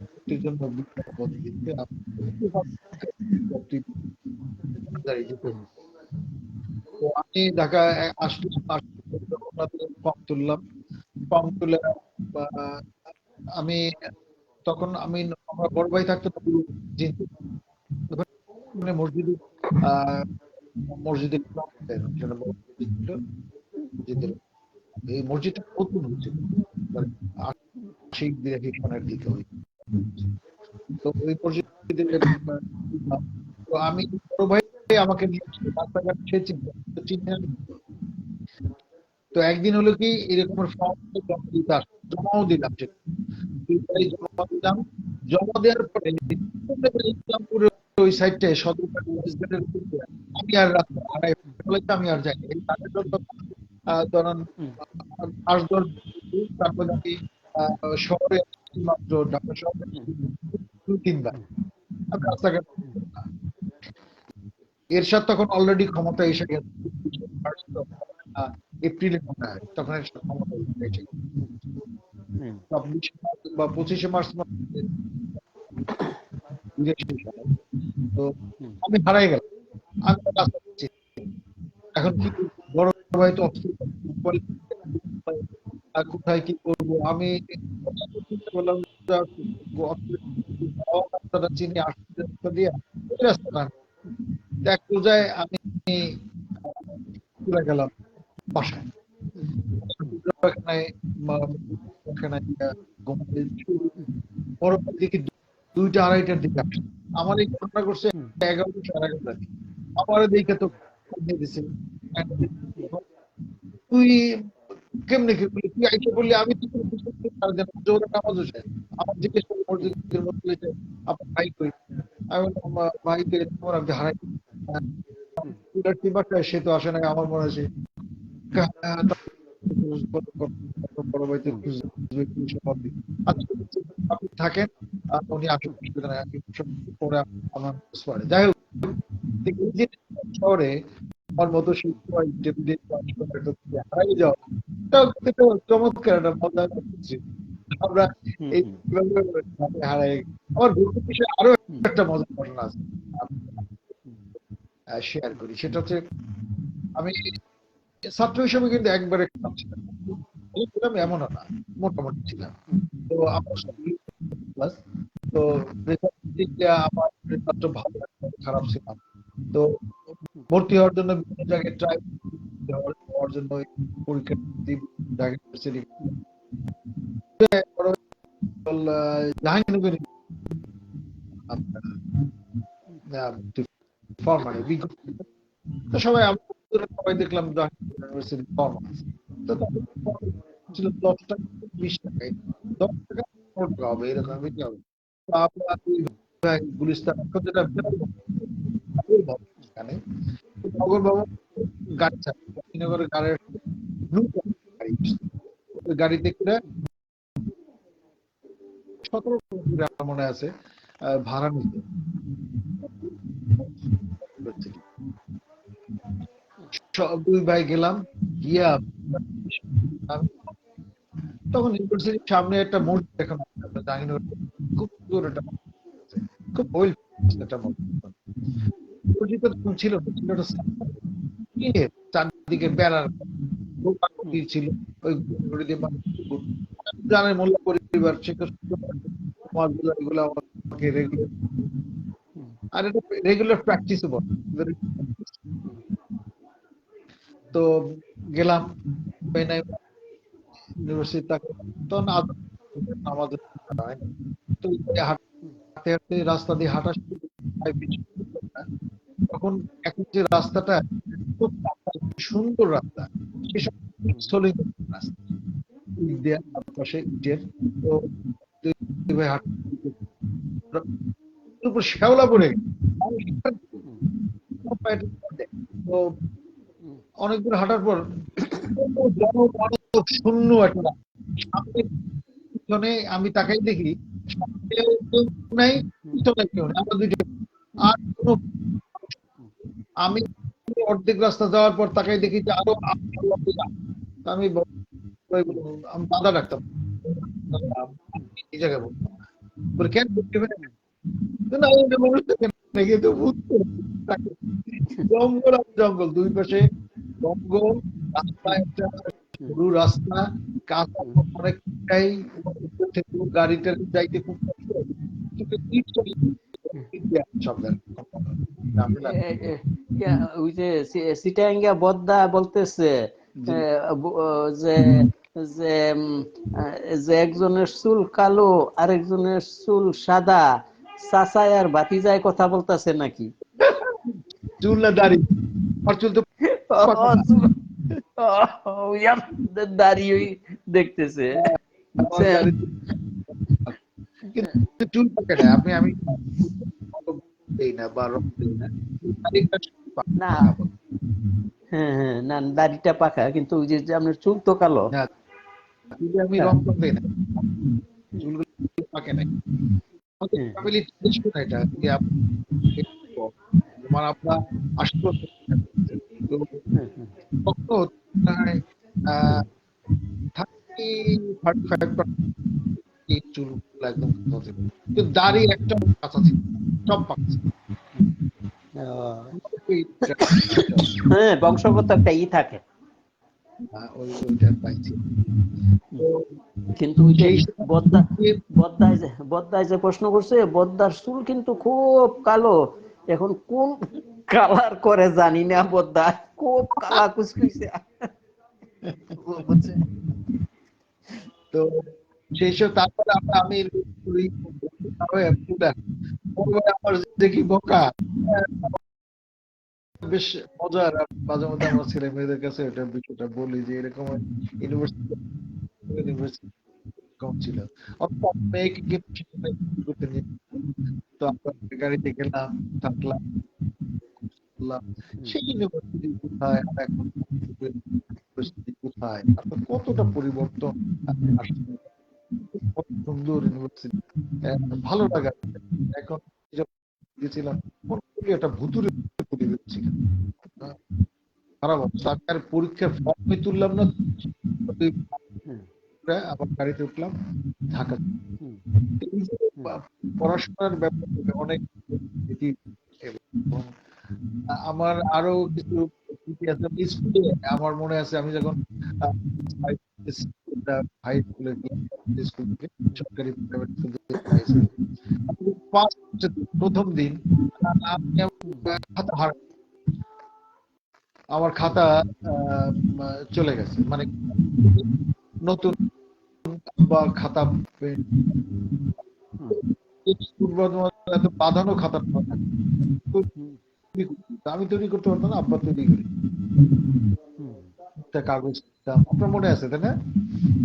ভর্তির জন্য বিজ্ঞাপন দিচ্ছে, তো আমি ঢাকা আসলাম, ফর্ম তুললাম, ফর্ম তুলে আমি তখন আমরা বড় ভাই থাকতো ওখানে মসজিদে, আহ মসজিদে এই মসজিদটা নতুন হচ্ছিল, 80-82 সনের দিকে তো ওই মসজিদে তো আমি বড় ভাই আমাকে নিয়ে আসলো, রাস্তাঘাট সে চিনে আমি। তো একদিন হলো কি এরকমের ফর্ম জমাও দিলাম, জমা দিলাম, জমা দেওয়ার পরে ইসলামপুরের ওই সাইডটায় সদরঘাট অফিস গেটের উপরে আমি আর রাস্তা হারাই ফেলেছি, আমি আর যাইনি। এই কাজের জন্য ধরেন 5-10 তারপরে আমি শহরে মাত্র ঢাকা শহরে 2-3 বার আমি রাস্তাঘাট। এরশাদ তখন অলরেডি ক্ষমতা এসে গেছে, এপ্রিলে মনে হয় তখন এরশাদ ক্ষমতা এসে গেছে, 26 বা 25 মার্চ বিদেশি সালে। তো আমি হারাই গেলাম, আমি তো রাস্তা পাচ্ছি না। এখন কি করবো? বড় ভাই তো অফিসে, কোথায় কি করবো আমি চিন্তা করলাম যে রাস্তাটা চিনি, আসতে রাস্তা দিয়ে ওই রাস্তাটা এক পর্যায়ে আমি চলে গেলাম বাসায়, বড় ভাই দেখি 2টা-2:30টার দিকে আসছে, আমার এই ঘটনা করছে 11টা-11:30 দিকে, আমার দেখে তো দিছে তুই কেমনে কি বলি, তুই আইসা বললি আমি তো কোনো কিছু করতে পারি না, জোহরের নামাজও শেষ। আমার জিজ্ঞেস করলো মসজিদের মধ্যে হয়েছে আপনার ভাই কই, আমি বললাম ভাইকে তোমার আমি হারাই, বাসায় সে তো আসে নাই, আমার মনে হয় সে বড় ভাইতে খুঁজবে কি সব দিক। আচ্ছা ঠিক আছে, আপনি থাকেন, আর উনি আসুন, অসুবিধা নাই, আমি পরে আমার খোঁজ পড়ে। যাই হোক, এই যে শহরে আমার মতো শিল্প হারাই যাওয়া, এটাও কিন্তু একটা চমৎকার একটা মজা করছি আমরা এইভাবে হারাই। আমার গুরুত্ব বিষয়ে আরো একটা মজার ঘটনা আছে, শেয়ার করি। সেটা হচ্ছে আমি ছাত্র হিসেবে কিন্তু একবারে খারাপ ছিলাম না। ভালো ছিলাম এমনও না, মোটামুটি ছিলাম। তো আমার সবগুলো ক্লাস, তো রেজাল্ট দিক দিয়ে আমার রেজাল্ট ভালো, খারাপ ছিলাম। তো ভর্তি হওয়ার জন্য বিভিন্ন জায়গায় ট্রাই হওয়ার জন্য পরীক্ষা দিই, ঢাকা ইউনিভার্সিটি জাহাঙ্গীরনগর ফর্ম, মানে বিজ্ঞপ্তি। তো সবাই সবাই দেখলাম জাহাঙ্গীরনগর ইউনিভার্সিটি ফর্ম আছে। তো তখন ছিল 10 টাকা 20 টাকায়, 10 টাকা 15 টাকা হবে, এরকম বেশি হবে। তো আমরা গুলিস্তান এখন যেটা এখানে নগর ভবন গাড়ি চাপে, নগরের গাড়ির ব্লু গাড়ি, ওই গাড়িতে করে 17 মনে আছে ভাড়া নিতে। দুই ভাই গেলাম, গিয়া তখন ইউনিভার্সিটির সামনে একটা মোড়, এখন জাহাঙ্গীরনগর খুব সুন্দর একটা, খুব ওয়েল একটা মোড় ছিল, চারদিকে বেড়ার ছিল, ওই জানে মোল্লা পরিবার মাছগুলো এগুলো আমাকে রেগুলার, আর এটা রেগুলার প্র্যাকটিসও বলে। তো গেলাম ইউনিভার্সিটি, তখন আমাদের তো হাঁটতে হাঁটতে রাস্তা দিয়ে হাঁটা তখন এখন যে রাস্তাটা খুব সুন্দর রাস্তা, সেসব রাস্তা পাশে ইটের, তো উপর শ্যাওলা পড়ে তো অনেক দূর হাঁটার পর শূন্য একটা পিছনে আমি তাকাই দেখি নাই, পিছনে কেউ নেই, আমরা দুইটা। আর আমি অর্ধেক রাস্তা যাওয়ার পর তাকাই দেখি যে আরো আমি দাদা ডাকতাম, এই জায়গায় বলে কেন জঙ্গল আর জঙ্গল, দুই পাশে জঙ্গল, রাস্তা একটা সরু রাস্তা, কাঁচা অনেকটাই, গাড়িটা যাইতে খুব ওই যে সিটাঙ্গা বদ্দা বলতেছে যে যে যে একজনের চুল কালো আরেকজনের চুল সাদা, চাচাই আর ভাতিজায় কথা বলতেছে নাকি? চুল না দাড়ি, আর চুল তো দাঁড়িয়ে দেখতেছে, চুল পাকে না, আমি দেই না বা রং দেই না, না হ্যাঁ হ্যাঁ, না দাড়িটা পাকা, কিন্তু ওই যে আপনার চুল তো কালো। আমি রং টং দেই না, চুলগুলো পাকে নাই। ফ্যামিলি ট্রেডিশন এটা, যে আপনার আসতো কখনো 35% চুল একদম কিন্তু দাড়ি একটা কাঁচা ছিল, সব পাকছে। হ্যাঁ, বংশগত একটা ই থাকে। ওইটা পাইছি। কিন্তু বদ্দায় যে প্রশ্ন করছে, বদ্দার চুল কিন্তু খুব কালো, এখন কোন কালার করে জানি না, বদ্দা খুব কালা কুচকুচে। তো সেই সব, তারপরে আমি আমার দেখি বোকা বেশ মজার। মাঝে মধ্যে আমার ছেলে মেয়েদের কাছে এটা বিষয়টা বলি যে এরকম ইউনিভার্সিটি ইউনিভার্সিটি কম ছিল। অর্থাৎ মেয়েকে কিন্তু সেখানে করতে নিয়ে তো আমরা গাড়িতে গেলাম, থাকলাম, করলাম। সেই ইউনিভার্সিটি কোথায় আর এখন ইউনিভার্সিটি কোথায়, অর্থাৎ কতটা পরিবর্তন আসছে। কত সুন্দর ইউনিভার্সিটি, ভালো লাগা। এখন যখন গেছিলাম একটা ভুতুরে পরিবেশ ছিল, খারাপ অবস্থা। আমি আর পরীক্ষার ফর্মই তুললাম না, আবার গাড়িতে উঠলাম, ঢাকা। এই যে পড়াশোনার ব্যাপারে অনেক স্মৃতি এবং আমার আরো কিছু স্মৃতি আছে। আমি স্কুলে আমার মনে আছে আমি যখন হাই স্কুলে স্কুল থেকে সরকারি প্রাইভেট স্কুল থেকে হাই স্কুল, প্রথম দিন আমি খাতা আমার খাতা চলে গেছে, মানে নতুন বা খাতা এত বাঁধানো খাতা আমি তৈরি করতে পারতাম না, আব্বা তৈরি করি কাগজ কিনতাম। আপনার মনে আছে তাই না?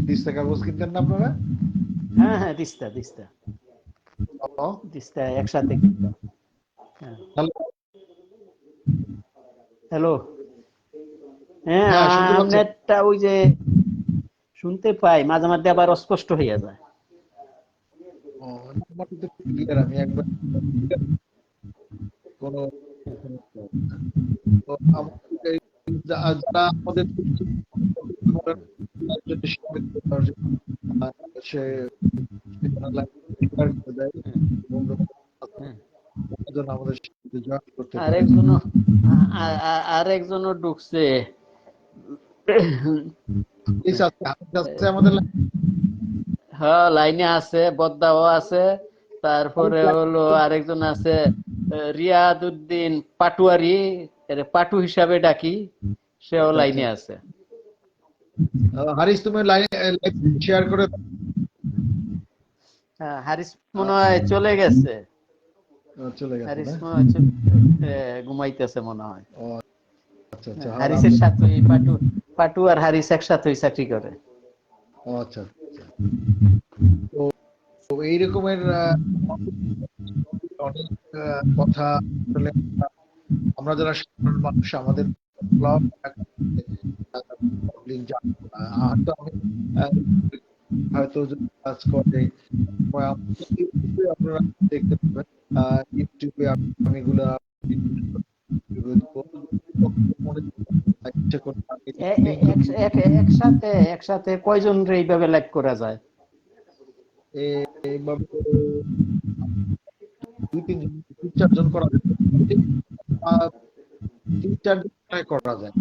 তিস্তা কাগজ কিনতেন না আপনারা? হ্যাঁ হ্যাঁ, তিস্তা তিস্তা তিস্তা একসাথে কিনতাম। হ্যালো, হ্যাঁ হ্যাঁ, শুনতে পাচ্ছেন? নেটটা ওই যে শুনতে পাই, মাঝে মাঝে আবার অস্পষ্ট হয়ে যায়। আমার তো ক্লিয়ার, আমি একবার কোনো তো যারা আমাদের সে আমাদের সাথে জয়েন করতে পারে। আরেকজনও ঢুকছে। আমাদের হ্যাঁ, লাইনে আছে, বদ্দাও আছে, তারপরে হলো আরেকজন আছে রিয়াদ উদ্দিন পাটুয়ারি, পাটু হিসাবে ডাকি, সেও লাইনে আছে। হারিস, তুমি লাইভ শেয়ার করে হারিস মনে হয় চলে গেছে। চলে গেছে হারিস না? মনে হয় ঘুমাইতেছে মনে হয়। আচ্ছা আচ্ছা, হারিসের সাথে পাটু আর হারিস একসাথে চাকরি করে। আচ্ছা আচ্ছা। তো এইরকমের অনেক কথা আসলে আমরা যারা সাধারণ মানুষ আমাদের হয়তো আমি হয়তো যদি কাজ করে আপনারা দেখতে পাবেন ইউটিউবে আমি এগুলা একসাথে একসাথে কয়জন এইভাবে লাইভ করা যায়? এইভাবে দুই চারজন করা যায়, তিন চারজন করা যায়।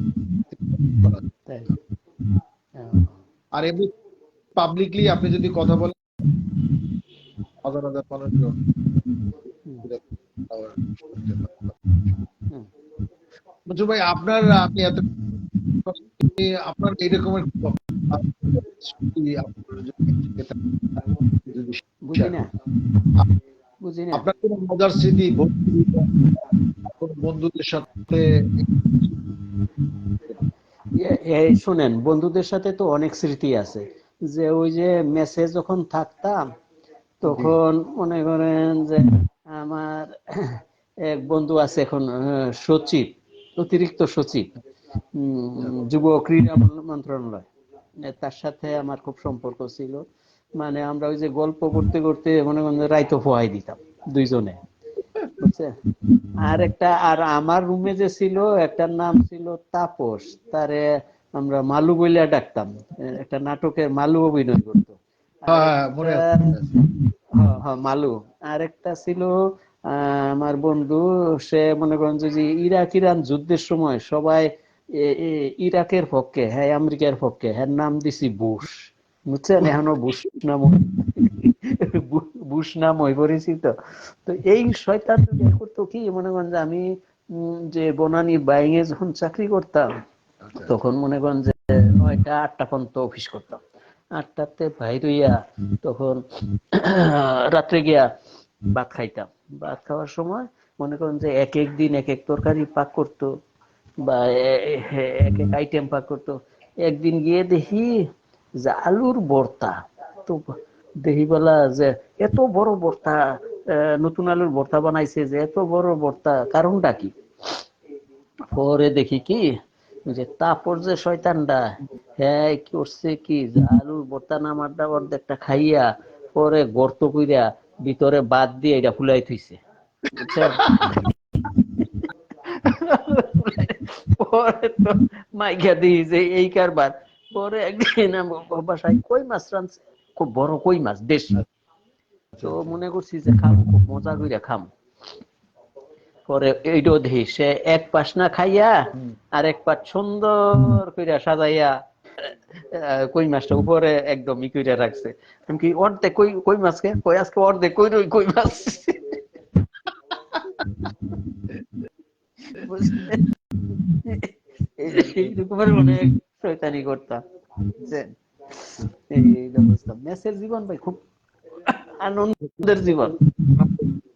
আর এমনি পাবলিকলি আপনি যদি কথা বলেন হাজার হাজার মানুষজন মঞ্জু ভাই, আপনার আমি এত আপনার এইরকমের আপনার কোন মজার স্মৃতি বন্ধুদের সাথে? শুনেন, বন্ধুদের সাথে তো অনেক স্মৃতি আছে। যে ওই যে মেসে যখন থাকতাম তখন মনে করেন যে আমার এক বন্ধু আছে এখন সচিব, অতিরিক্ত সচিব, যুব ক্রীড়া মন্ত্রণালয়। তার সাথে আমার খুব সম্পর্ক ছিল। মানে আমরা ওই যে গল্প করতে করতে মনে করেন রাইতো পোহাই দিতাম দুইজনে, বুঝছে। আর আমার রুমে যে ছিল একটার নাম ছিল তাপস, তারে আমরা মালু বইলা ডাকতাম। একটা নাটকের মালু অভিনয় করতো। মালু। আরেকটা ছিল আমার বন্ধু, সে মনে করেন যে ইরাক ইরান যুদ্ধের সময় সবাই ইরাকের পক্ষে, হ্যাঁ আমেরিকার পক্ষে, হ্যাঁ নাম দিছি বুশ, বুঝছেন, এখনো বুশ নাম, বুশ নাম হয়ে পরিচিত। তো এই শয়তান করতো কি, মনে করেন যে আমি যে বনানী বাইঙে যখন চাকরি করতাম তখন মনে করেন যে 9টা 8টা পর্যন্ত অফিস করতাম। 8টাতে বাইর হইয়া তখন রাত্রে গিয়া ভাত খাইতাম। ভাত খাওয়ার সময় মনে করেন যে এক এক দিন এক এক তরকারি পাক করতো বা এক এক আইটেম পাক করতো। একদিন গিয়ে দেখি যে আলুর ভর্তা। তো দেখি বলা যে এত বড় ভর্তা, নতুন আলুর ভর্তা বানাইছে, যে এত বড় ভর্তা, কারণটা কি? পরে দেখি কি, যে তারপর যে শয়তানটা, হ্যাঁ কি করছে কি, যে আলুর ভর্তা নামারটা অর্ধেকটা খাইয়া পরে গর্ত কইরা ভিতরে বাদ দিয়ে এটা ফুলাই থইছে, বুঝছেন? পরে তো মাইকা দিই যে এই কারবার। পরে একদিন আমার বাসায় কই মাছ রাঁধছে, খুব বড় কই মাছ দেশি। আচ্ছা তো আচ্ছা। মনে করছি যে খাবো, খুব মজা কইরা খাম। পরে এইটাও দেখি সে এক পাশ না খাইয়া হুম। আর এক পাশ সুন্দর কইরা সাজাইয়া কই মাছটা উপরে একদম ই কইরা রাখছে। আমি কি অর্ধেক কই, কই মাছকে কই আজকে অর্ধেক কই রই কই মাছ। বুঝলেন? এইরকমের অনেক শয়তানি করতাম, বুঝছেন? এই অবস্থা। মেসের জীবন ভাই খুব আনন্দের জীবন।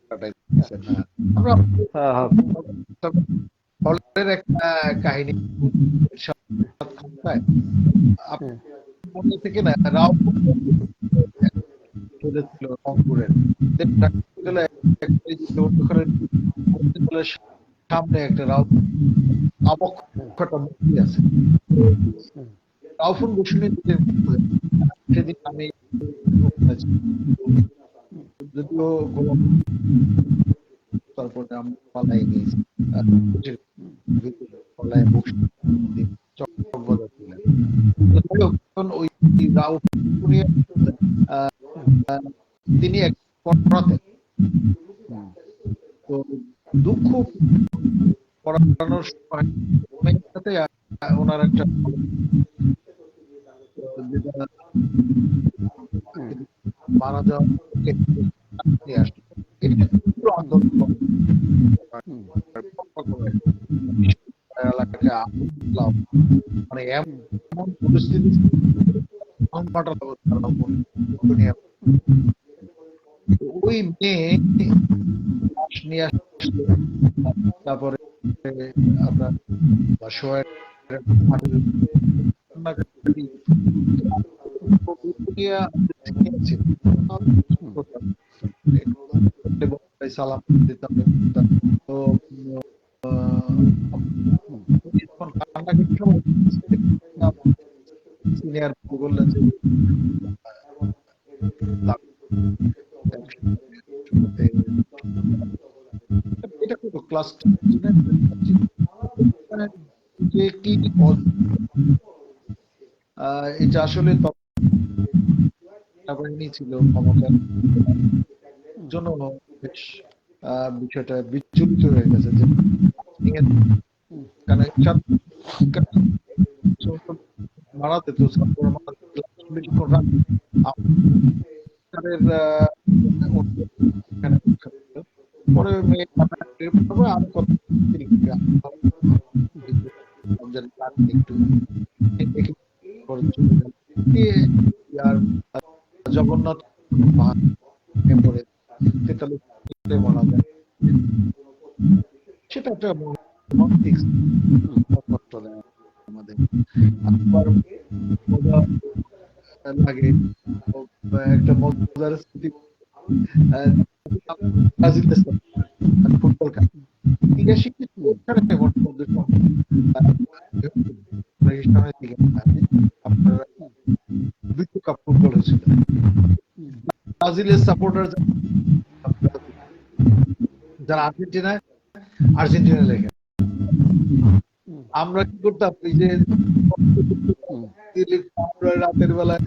কাটাইছেন না? আমরা হ্যাঁ হ্যাঁ। হলের একটা কাহিনী সাত খান হ্যাঁ, মনে থেকে না রাওপুর চলেছিল রংপুরের সামনে একটা আবক্ষটা মূর্তি আছে। হ্যাঁ, রাউফুন বসুনি সেদিন আমি ওখানে ছিলাম। যদিও গোলাম তারপরে আমরা পালাই গিয়েছি, পালায় বসে চকবাজার ছিলেন। তো যাই হোক, তখন ওই রাউফুনিয়া তিনি এক পড়াতেন। তো দুঃখ পড়ানোর সময় ওনার সাথে ওনার একটা যেটা হ্যাঁ, মারা যাওয়া নিয়ে আসলো। এটা একটু আন্দোলন হুম, এলাকাকে আন্দোলন, মানে এমন পরিস্থিতি পাঠালো তারা দুনিয়া। ওই মেয়ে লাশ নিয়ে আসলো, তারপরে আপনার শোয়ের মাটির কান্নাকাটি দুনিয়া ছিল। সালাম দিতাম। তো যখন কান্নাকাটি সিনিয়র বললেন যে এটা কত ক্লাস যে কি এটা আসলে বাহিনী ছিল ক্ষমতার জন্য বেশ বিষয়টা বিচলিত হয়ে গেছে যে মারাতে তো পরে মেয়ে আমি কত একটু আর জগন্নাথ পরে 43 মারা যায়। সেটা একটা রোমান্টিক আমাদের আবার মজা লাগে। একটা মজার স্মৃতি ফুটবল খেলা আপনার বিশ্বকাপ ফুটবল হয়েছিল। ব্রাজিলের সাপোর্টার যারা আর্জেন্টিনা লেখে, আমরা কি করতাম, এই যে রাতের বেলায়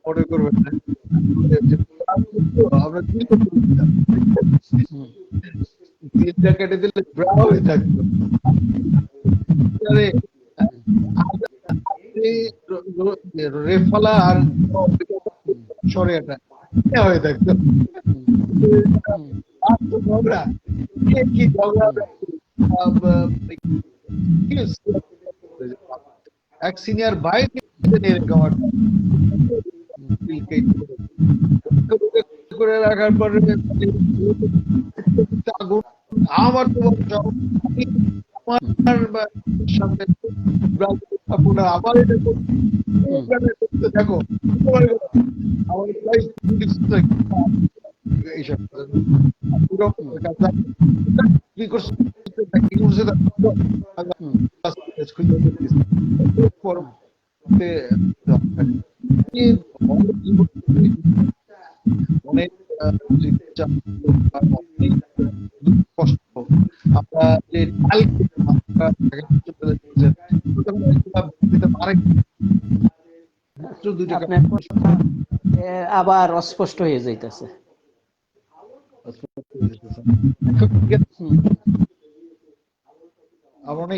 মনে করবেন না, আমরা দিনটা কেটে দিলে ব্রা হয়ে থাকতো। রেফালা আর সরিয়াটা হয়ে থাকতো। ঝগড়া কি ঝগড়া, এক সিনিয়র ভাই এরকম করে রাখার পরে আগুন আমার তো আমি আমার সামনে আপনার আমার এটা করতে দেখো আমার এইসব কি করছে কি করছে অনেক কষ্ট আমরা যে আপনার কথা আবার অস্পষ্ট হয়ে যাইতেছে।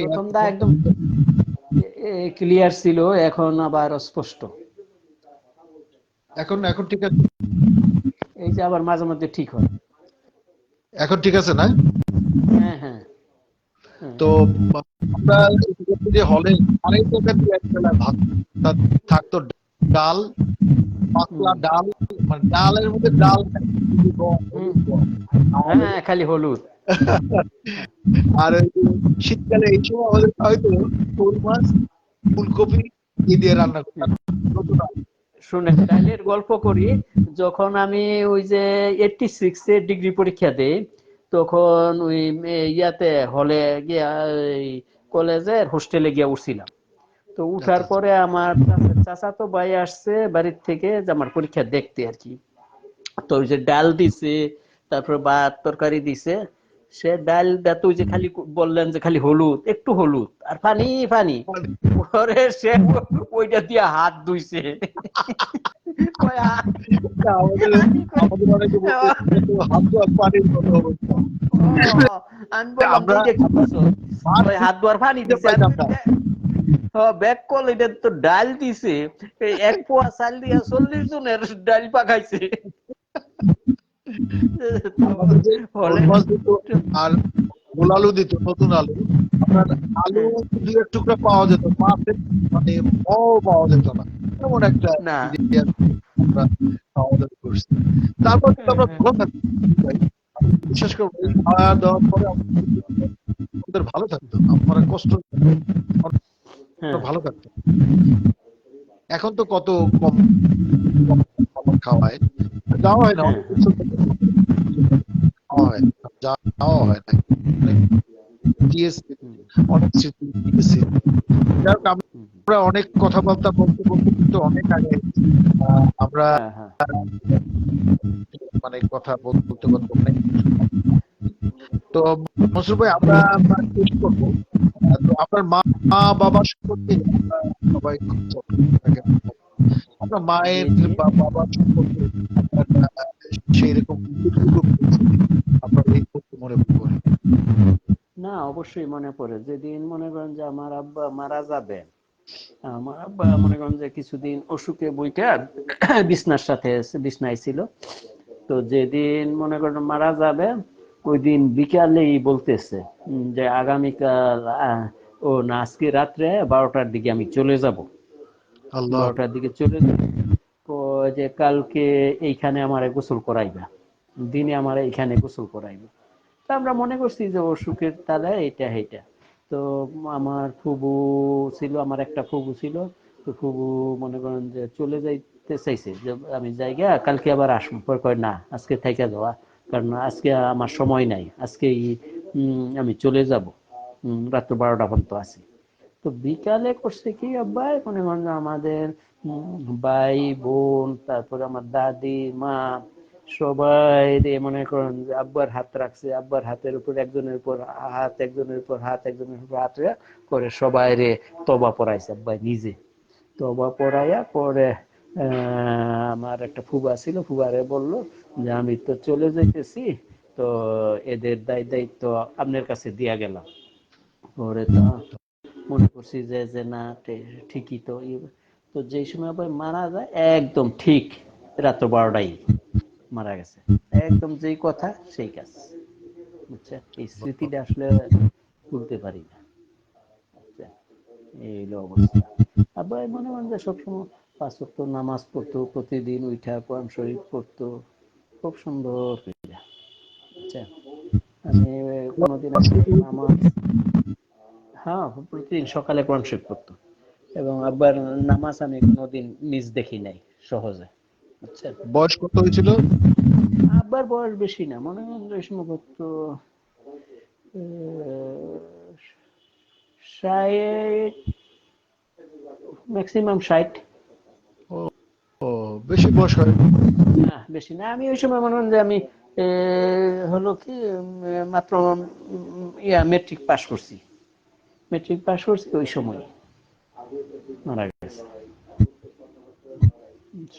প্রথমটা একদম ক্লিয়ার ছিল, এখন আবার অস্পষ্ট। এখন এখন ঠিক আছে, এই যে আবার মাঝে মধ্যে ঠিক হয়। এখন ঠিক আছে না? হ্যাঁ হ্যাঁ। তো আমরা যে হলে অনেক দোকান দিয়ে একবেলা ভাত থাকতো, ডাল, পাতলা ডাল, মানে ডালের মধ্যে ডাল, হ্যাঁ খালি হলুদ। আর শীতকালে এই সময় আমাদের হয়তো শোল মাছ, ফুলকপি দিয়ে রান্না করতাম। শুনে ডাইলের গল্প করি, যখন আমি ওই যে 86 এর ডিগ্রি পরীক্ষা দেই, তখন ওই ইয়াতে হলে গিয়া কলেজের হোস্টেলে গিয়া উঠছিলাম। তো উঠার পরে আমার চাচাতো ভাই আসছে বাড়ির থেকে আমার পরীক্ষা দেখতে আর কি। তো ওই যে ডাল দিছে, তারপর ভাত তরকারি দিছে, সে ডালটা তো ওই যে খালি বললেন যে খালি হলুদ, একটু হলুদ আর পানি পানি, পরে সে ওইটা দিয়ে হাত ধুইছে। আমি বললাম হাত ধোয়ার পানি দিছে, ব্যাক কল, এটা তো ডাল দিছে, এক পোয়া চাল দিয়ে 40 জনের ডাল পাকাইছে। আর গোল আলু দিত, নতুন আলু, আপনার আলু দু এক টুকরা পাওয়া যেত, মাছের মানে পাওয়া যেত না, এমন একটা আমরা খাওয়া দাওয়া করছি। তারপর কিন্তু আমরা ভালো থাকতাম, বিশেষ করে খাওয়া দাওয়ার পরে আমাদের ভালো থাকতো, আমরা কষ্ট ভালো থাকতো। এখন তো কত কম খাওয়ায়, যাওয়া হয় না, অনেক কিছু খাওয়া হয়, যাওয়া হয় না, অনেক স্মৃতি দিয়েছি। আমরা অনেক কথাবার্তা বলতে বলতে কিন্তু অনেক আগে আমরা মানে কথা বলতে বলতে অনেক। তো মনসুর ভাই, আমরা শেষ করবো। তো আপনার মা বাবা সম্পর্কে সবাই আপনার মায়ের বা বাবার সম্পর্কে সেই রকম আপনার এই মনে পড়ে? না, অবশ্যই মনে পড়ে। যেদিন মনে করেন যে আমার আব্বা মারা যাবে, আমার আব্বা মনে করেন যে কিছুদিন অসুখে বইটা বিছনার সাথে বিছনায় ছিল। তো যেদিন মনে করেন মারা যাবে, ওই দিন বিকালেই বলতেছে যে আগামীকাল ও না, আজকে রাত্রে 12টার দিকে আমি চলে যাব, 12টার দিকে চলে যাব। তো যে কালকে এইখানে আমার গোসল করাইবা, দিনে আমার এইখানে গোসল করাইবা। তা আমরা মনে করছি যে অসুখের তালে এটা এইটা। তো আমার ফুবু ছিল, আমার একটা ফুবু ছিল। তো ফুবু মনে করেন যে চলে যাইতে চাইছে, যে আমি জায়গা কালকে আবার আসবো। পরে কয় না, আজকে থাইকা যাওয়া, কারণ আজকে আমার সময় নাই, আজকেই আমি চলে যাব, রাত্র 12টা পর্যন্ত আছি। তো বিকালে করছে কি আব্বাই, মনে করেন আমাদের ভাই বোন, তারপরে আমার দাদি মা, সবাই মনে করেন যে আব্বার হাত রাখছে, আব্বার হাতের উপর একজনের উপর হাত, একজনের উপর হাত, একজনের উপর হাত করে সবাই রে তবা পড়াইছে আব্বাই নিজে। তবা পড়াইয়া পরে আমার একটা ফুবা ছিল, ফুবারে বলল যে আমি তো চলে যাইতেছি, তো এদের দায়িত্ব আপনার কাছে দিয়া গেলাম। পরে তো মনে করছি যে না, ঠিকই তো। তো যে সময় আবার মারা যায় একদম ঠিক রাত্র 12টায় মারা গেছে, একদম যেই কথা সেই কাজ, বুঝছেন? এই স্মৃতিটা আসলে ভুলতে পারি না। এই হলো অবস্থা। আবার মনে মনে সবসময় 5 ওয়াক্ত নামাজ পড়তো, প্রতিদিন উঠা কোরআন শরীফ পড়তো, খুব সুন্দর করে। বুঝছেন? আমি কোনোদিন নামাজ, হ্যাঁ প্রতিদিন সকালে কোরআন শরীফ পড়তো, এবং আব্বার নামাজ আমি কোনোদিন মিস দেখি নাই সহজে। বুঝছেন? বয়স কত হয়েছিল? আব্বার বয়স বেশি না, মনে হয় ওই সময় কত 60, ম্যাক্সিমাম 60। ও, ও, বেশি বয়স হয়। না বেশি না, আমি ওই সময় মনে হয় যে আমি হলো কি মাত্র মেট্রিক পাস করছি, মেট্রিক পাস করছি ওই সময় মারা গেছে।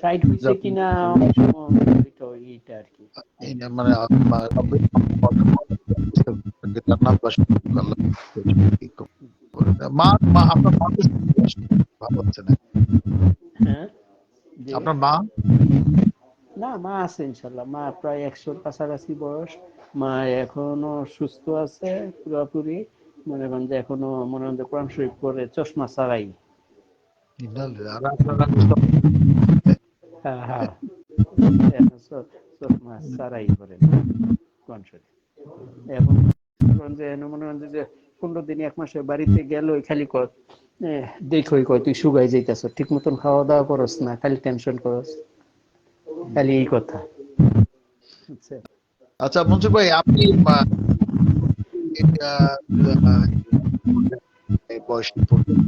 60 হয়েছে যাক, কিনা অনেক সময় এইটা আর কি। এই না, মানে জান্নাতবাসী আল্লাহ করে দেয়। মা মা আপনার মা তো ভালো আছে না? হ্যাঁ যে, আপনার মা? না মা আছে ইনশাল্লাহ, মা প্রায় 100-র কাছাকাছি বয়স, মা এখনো সুস্থ আছে পুরোপুরি, মনে করেন যে এখনো মনে করেন যে কোরআন শরীফ পড়ে চশমা ছাড়াই। আর আপনারা হ্যাঁ হ্যাঁ, এখন চশমা ছাড়াই পড়ে কোরআন শরীফ। এখন মনে করেন যে মনে করেন যে 15 দিন 1 মাসে বাড়িতে গেল খালি দেখই কয় তুই শুকাই যাইতেছ, ঠিক মতন খাওয়া দাওয়া করস না, খালি টেনশন করস, খালি এই কথা। বুঝছে? আচ্ছা মনসুর ভাই, আপনি আহ, আহ, এই বয়সে পর্যন্ত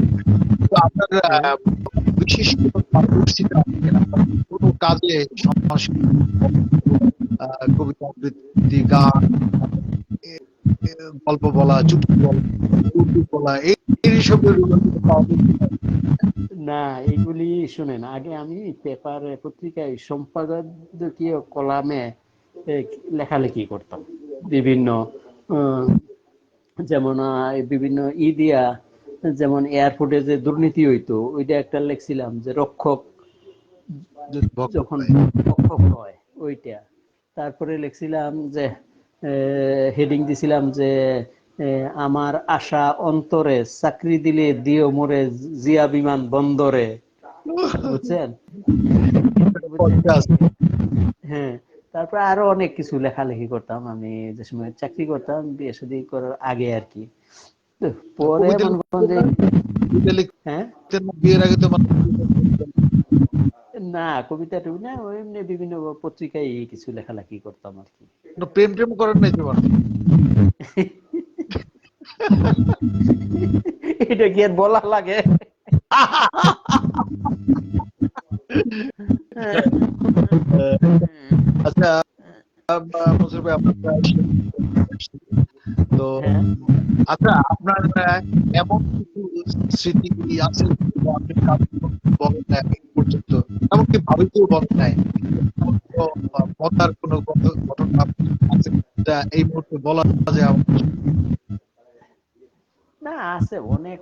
তো আপনার হ্যাঁ বিশেষ কোনো পারদর্শিতা আছে কিনা? আপনার কোনো কাজে সমাজসেবা, কবিতা আবৃত্তি, গান, এ- গল্প বলা, চুক্তি বলা, কৌতুক বলা, এইসবের কোনো পারদর্শিতা আছে? না, এগুলি শুনেন, আগে আমি পেপারে পত্রিকায় সম্পাদকীয় কলামে এ, লেখালেখি করতাম বিভিন্ন আহ, যেমন বিভিন্ন দিয়া, যেমন এয়ারপোর্টে যে দুর্নীতি হইতো ওইটা একটা লিখছিলাম, যে রক্ষক যদি ভক্ত যখন হয়। রক্ষক হয় ওইটা। তারপরে লিখছিলাম যে হেডিং দিছিলাম যে আমার আশা অন্তরে, চাকরি দিলে দিও মোরে জিয়া বিমান বন্দরে। বুঝছেন? বুঝছেন? পডকাস্ট। হ্যাঁ, তারপরে আরো অনেক কিছু লেখালেখি করতাম আমি যে সময় চাকরি করতাম, বিয়ে শাদী করার আগে আর কি। তো পরে কবিতা মনে করেন লিখতেন যে, না? কবিতা হ্যাঁ, লিখতেন না? বিয়ের আগে তো মানে কবিতা লিখতেন। না কবিতা টবি না, ওই এমনি বিভিন্ন পত্রিকায় কিছু লেখালেখি করতাম আর কি। কোনো প্রেম টেম করেন নাই জীবনে? এটা কি আর বলা লাগে? আচ্ছা, মনসুর ভাই, আপনার প্রায় শেষ পর্যায়ে আসছি। তো হ্যাঁ, আচ্ছা, আপনার এমন কিছু স্মৃতি কি আছে যেগুলো আপনি কাউকে বলেন না এই পর্যন্ত, এমনকি ভাবিতেও বলেন নাই, এমন কোনো মজার কোনো ঘটনা আছে যা এই মুহূর্তে বলা যায় আমাদের সাথে? না আছে অনেক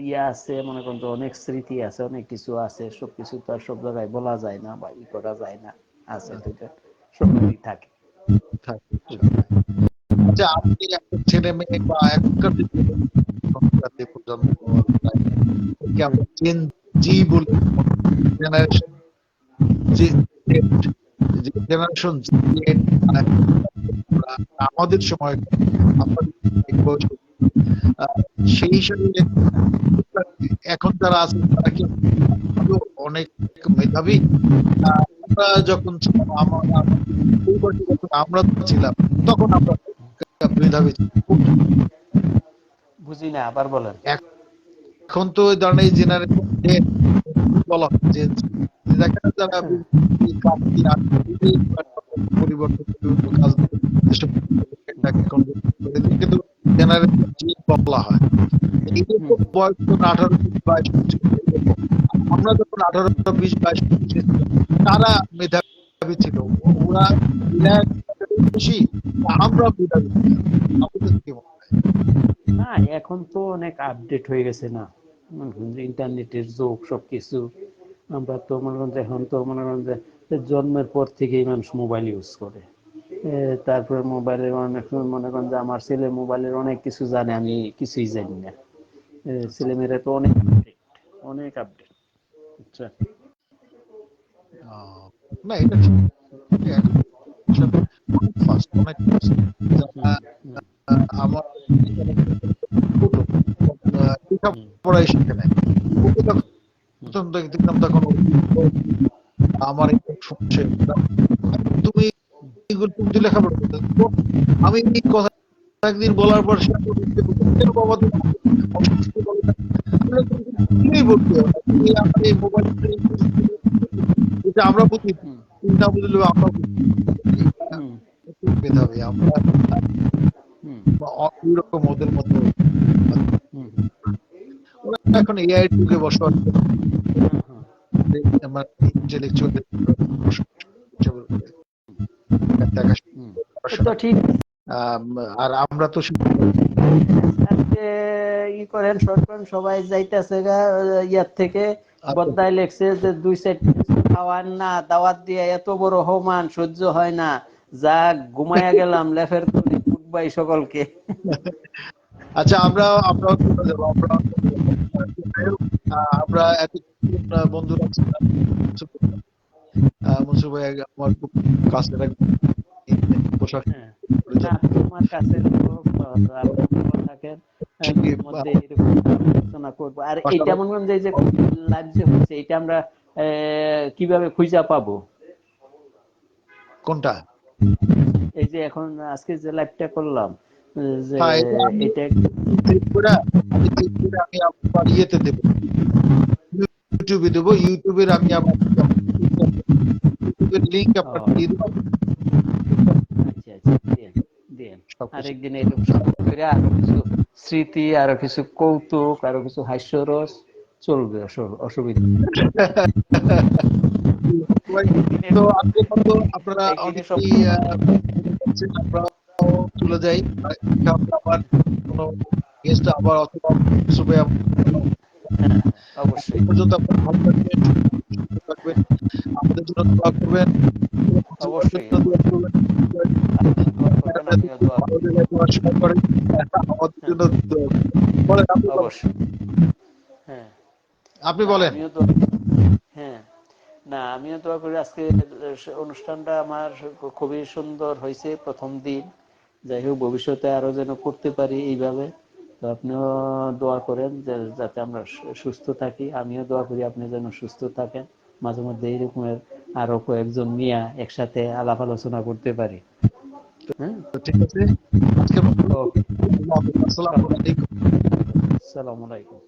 ইয়ে আছে, মনে করেন যে অনেক স্মৃতি আছে, অনেক কিছু আছে, সবকিছু তো আর সব জায়গায় বলা যায় না বা ই করা যায় না, আছে তো এটা সবই থাকে। থাকে, ইনশাআল্লাহ। আচ্ছা, আপনি একটা ছেলে মেয়ে বা এখনকার যে এখনকার যে প্রজন্ম, কি আমরা জেন জি বলি, জেনারেশন যে যে জেনারেশন জেড, আমাদের সময় আমাদের এই বয়সে, আহ, সেই হিসাবে এখন যারা আছে তারা কি আদৌ অনেক মেধাবী? আমরা যখন ছিলাম, ওই বয়সে যখন আমরা ছিলাম, তখন আমরা মেধাবী ছিলাম। বুঝি না, আবার বলেন। এখন তো ওই ধরনের জেনারেশন যে বলা হয় যে দেখা যায় যারা এই কাজটি পরিবর্তন বিভিন্ন কাজ যেসব এখন কিন্তু জেনারেশন জি বলা হয়। এদের তো বয়স তো 18, 20, 22, 25 এরকম। আমরা যখন 18, 20, 22, 25 ছিলাম, তারা মেধাবী ছিল। ওরা বেশি, আমরা মেধাবী ছিলাম। আমাদের কি মনে হয়? না এখন তো অনেক আপডেট হয়ে গেছে না, ইন্টারনেটের যুগ, সবকিছু। আমরা তো মনে করেন যে এখন তো মনে করেন যে জন্মের পর থেকেই মানুষ মোবাইল ইউজ করে। তারপরে মোবাইলের অনেক, মনে করেন যে আমার ছেলে মোবাইলের অনেক কিছু জানে, আমি কিছুই জানি না। ছেলেমেয়েরা তো অনেক আপডেট, অনেক আপডেট। আচ্ছা, আহ, না, এটা ঠিক। অনেক ফাস্ট, অনেক ফাস্ট। আমার ছোট লেখাপড়াই শিখে নেয়। ওকে তখন দেখতাম তখন আমার শুনছে, তুমি তুমি তো লেখাপড়া করতে, আমি এই কথা একদিন বলার পর সে বাবা তুমি বলতে তুমি আমার এই মোবাইল এটা আমরা বুঝি, তুমি না বুঝলে আমরা মেধাবী, আমরা ওইরকম ওদের মতো। ওরা এখন এআই যুগে বসবাস করে, ইন্টেলেকচুয়াল তো ঠিক। আর আমরা তো আজকে ই করেন শর্ট করেন, সবাই যাইতেছে ইয়ার থেকে বদ্দায় লেখছে যে 2 সেট খাওয়ার না, দাওয়াত দিয়ে এত বড় হমান সহ্য হয় না, যা ঘুমাইয়া গেলাম লেফের তুলি গুডবাই সকলকে। আচ্ছা, আমরা চলে যাবো। আমরা বন্ধুরা ছিলাম, মনসুর ভাই আমার খুব কাছের এক পোশাক তোমার কাছে থাকেন মধ্যে এরকম আলোচনা করবো। আর এটা মনে করেন যে লাইভ যে হচ্ছে এটা আমরা কিভাবে খুঁজে পাবো? কোনটা? এই যে এখন আজকে যে লাইভটা করলাম, যে এটা আমি আবার ইয়েতে দেবো, ইউটিউবে দেবো। ইউটিউবের আমি আবার ইউটিউবের লিংক আপনাকে দিয়ে দেবো। আচ্ছা আরেকদিন এরকম করে আরো কিছু স্মৃতি, আরো কিছু কৌতুক, আরো কিছু হাস্যরস চলবে, অসুবিধা। তো আপনারা অনেকেই আমরা চলে যাই, আবার কোনো গেস্ট আবার অথবা অবশ্যই পর্যন্ত আপনারা ভালো থাকবেন, আমাদের জন্য দোয়া করবেন। অবশ্যই আপনি বলেন। হ্যাঁ, না আমিও দোয়া করি। আজকে অনুষ্ঠানটা আমার খুবই সুন্দর হয়েছে, প্রথম দিন। যাই হোক, ভবিষ্যতে আরো যেন করতে পারি এইভাবে। তো আপনিও দোয়া করেন যাতে আমরা সুস্থ থাকি। আমিও দোয়া করি আপনি যেন সুস্থ থাকেন, মাঝে মধ্যে এইরকমের আরো কয়েকজন নিয়ে একসাথে আলাপ আলোচনা করতে পারি। হ্যাঁ, ঠিক আছে। আসসালামু আলাইকুম।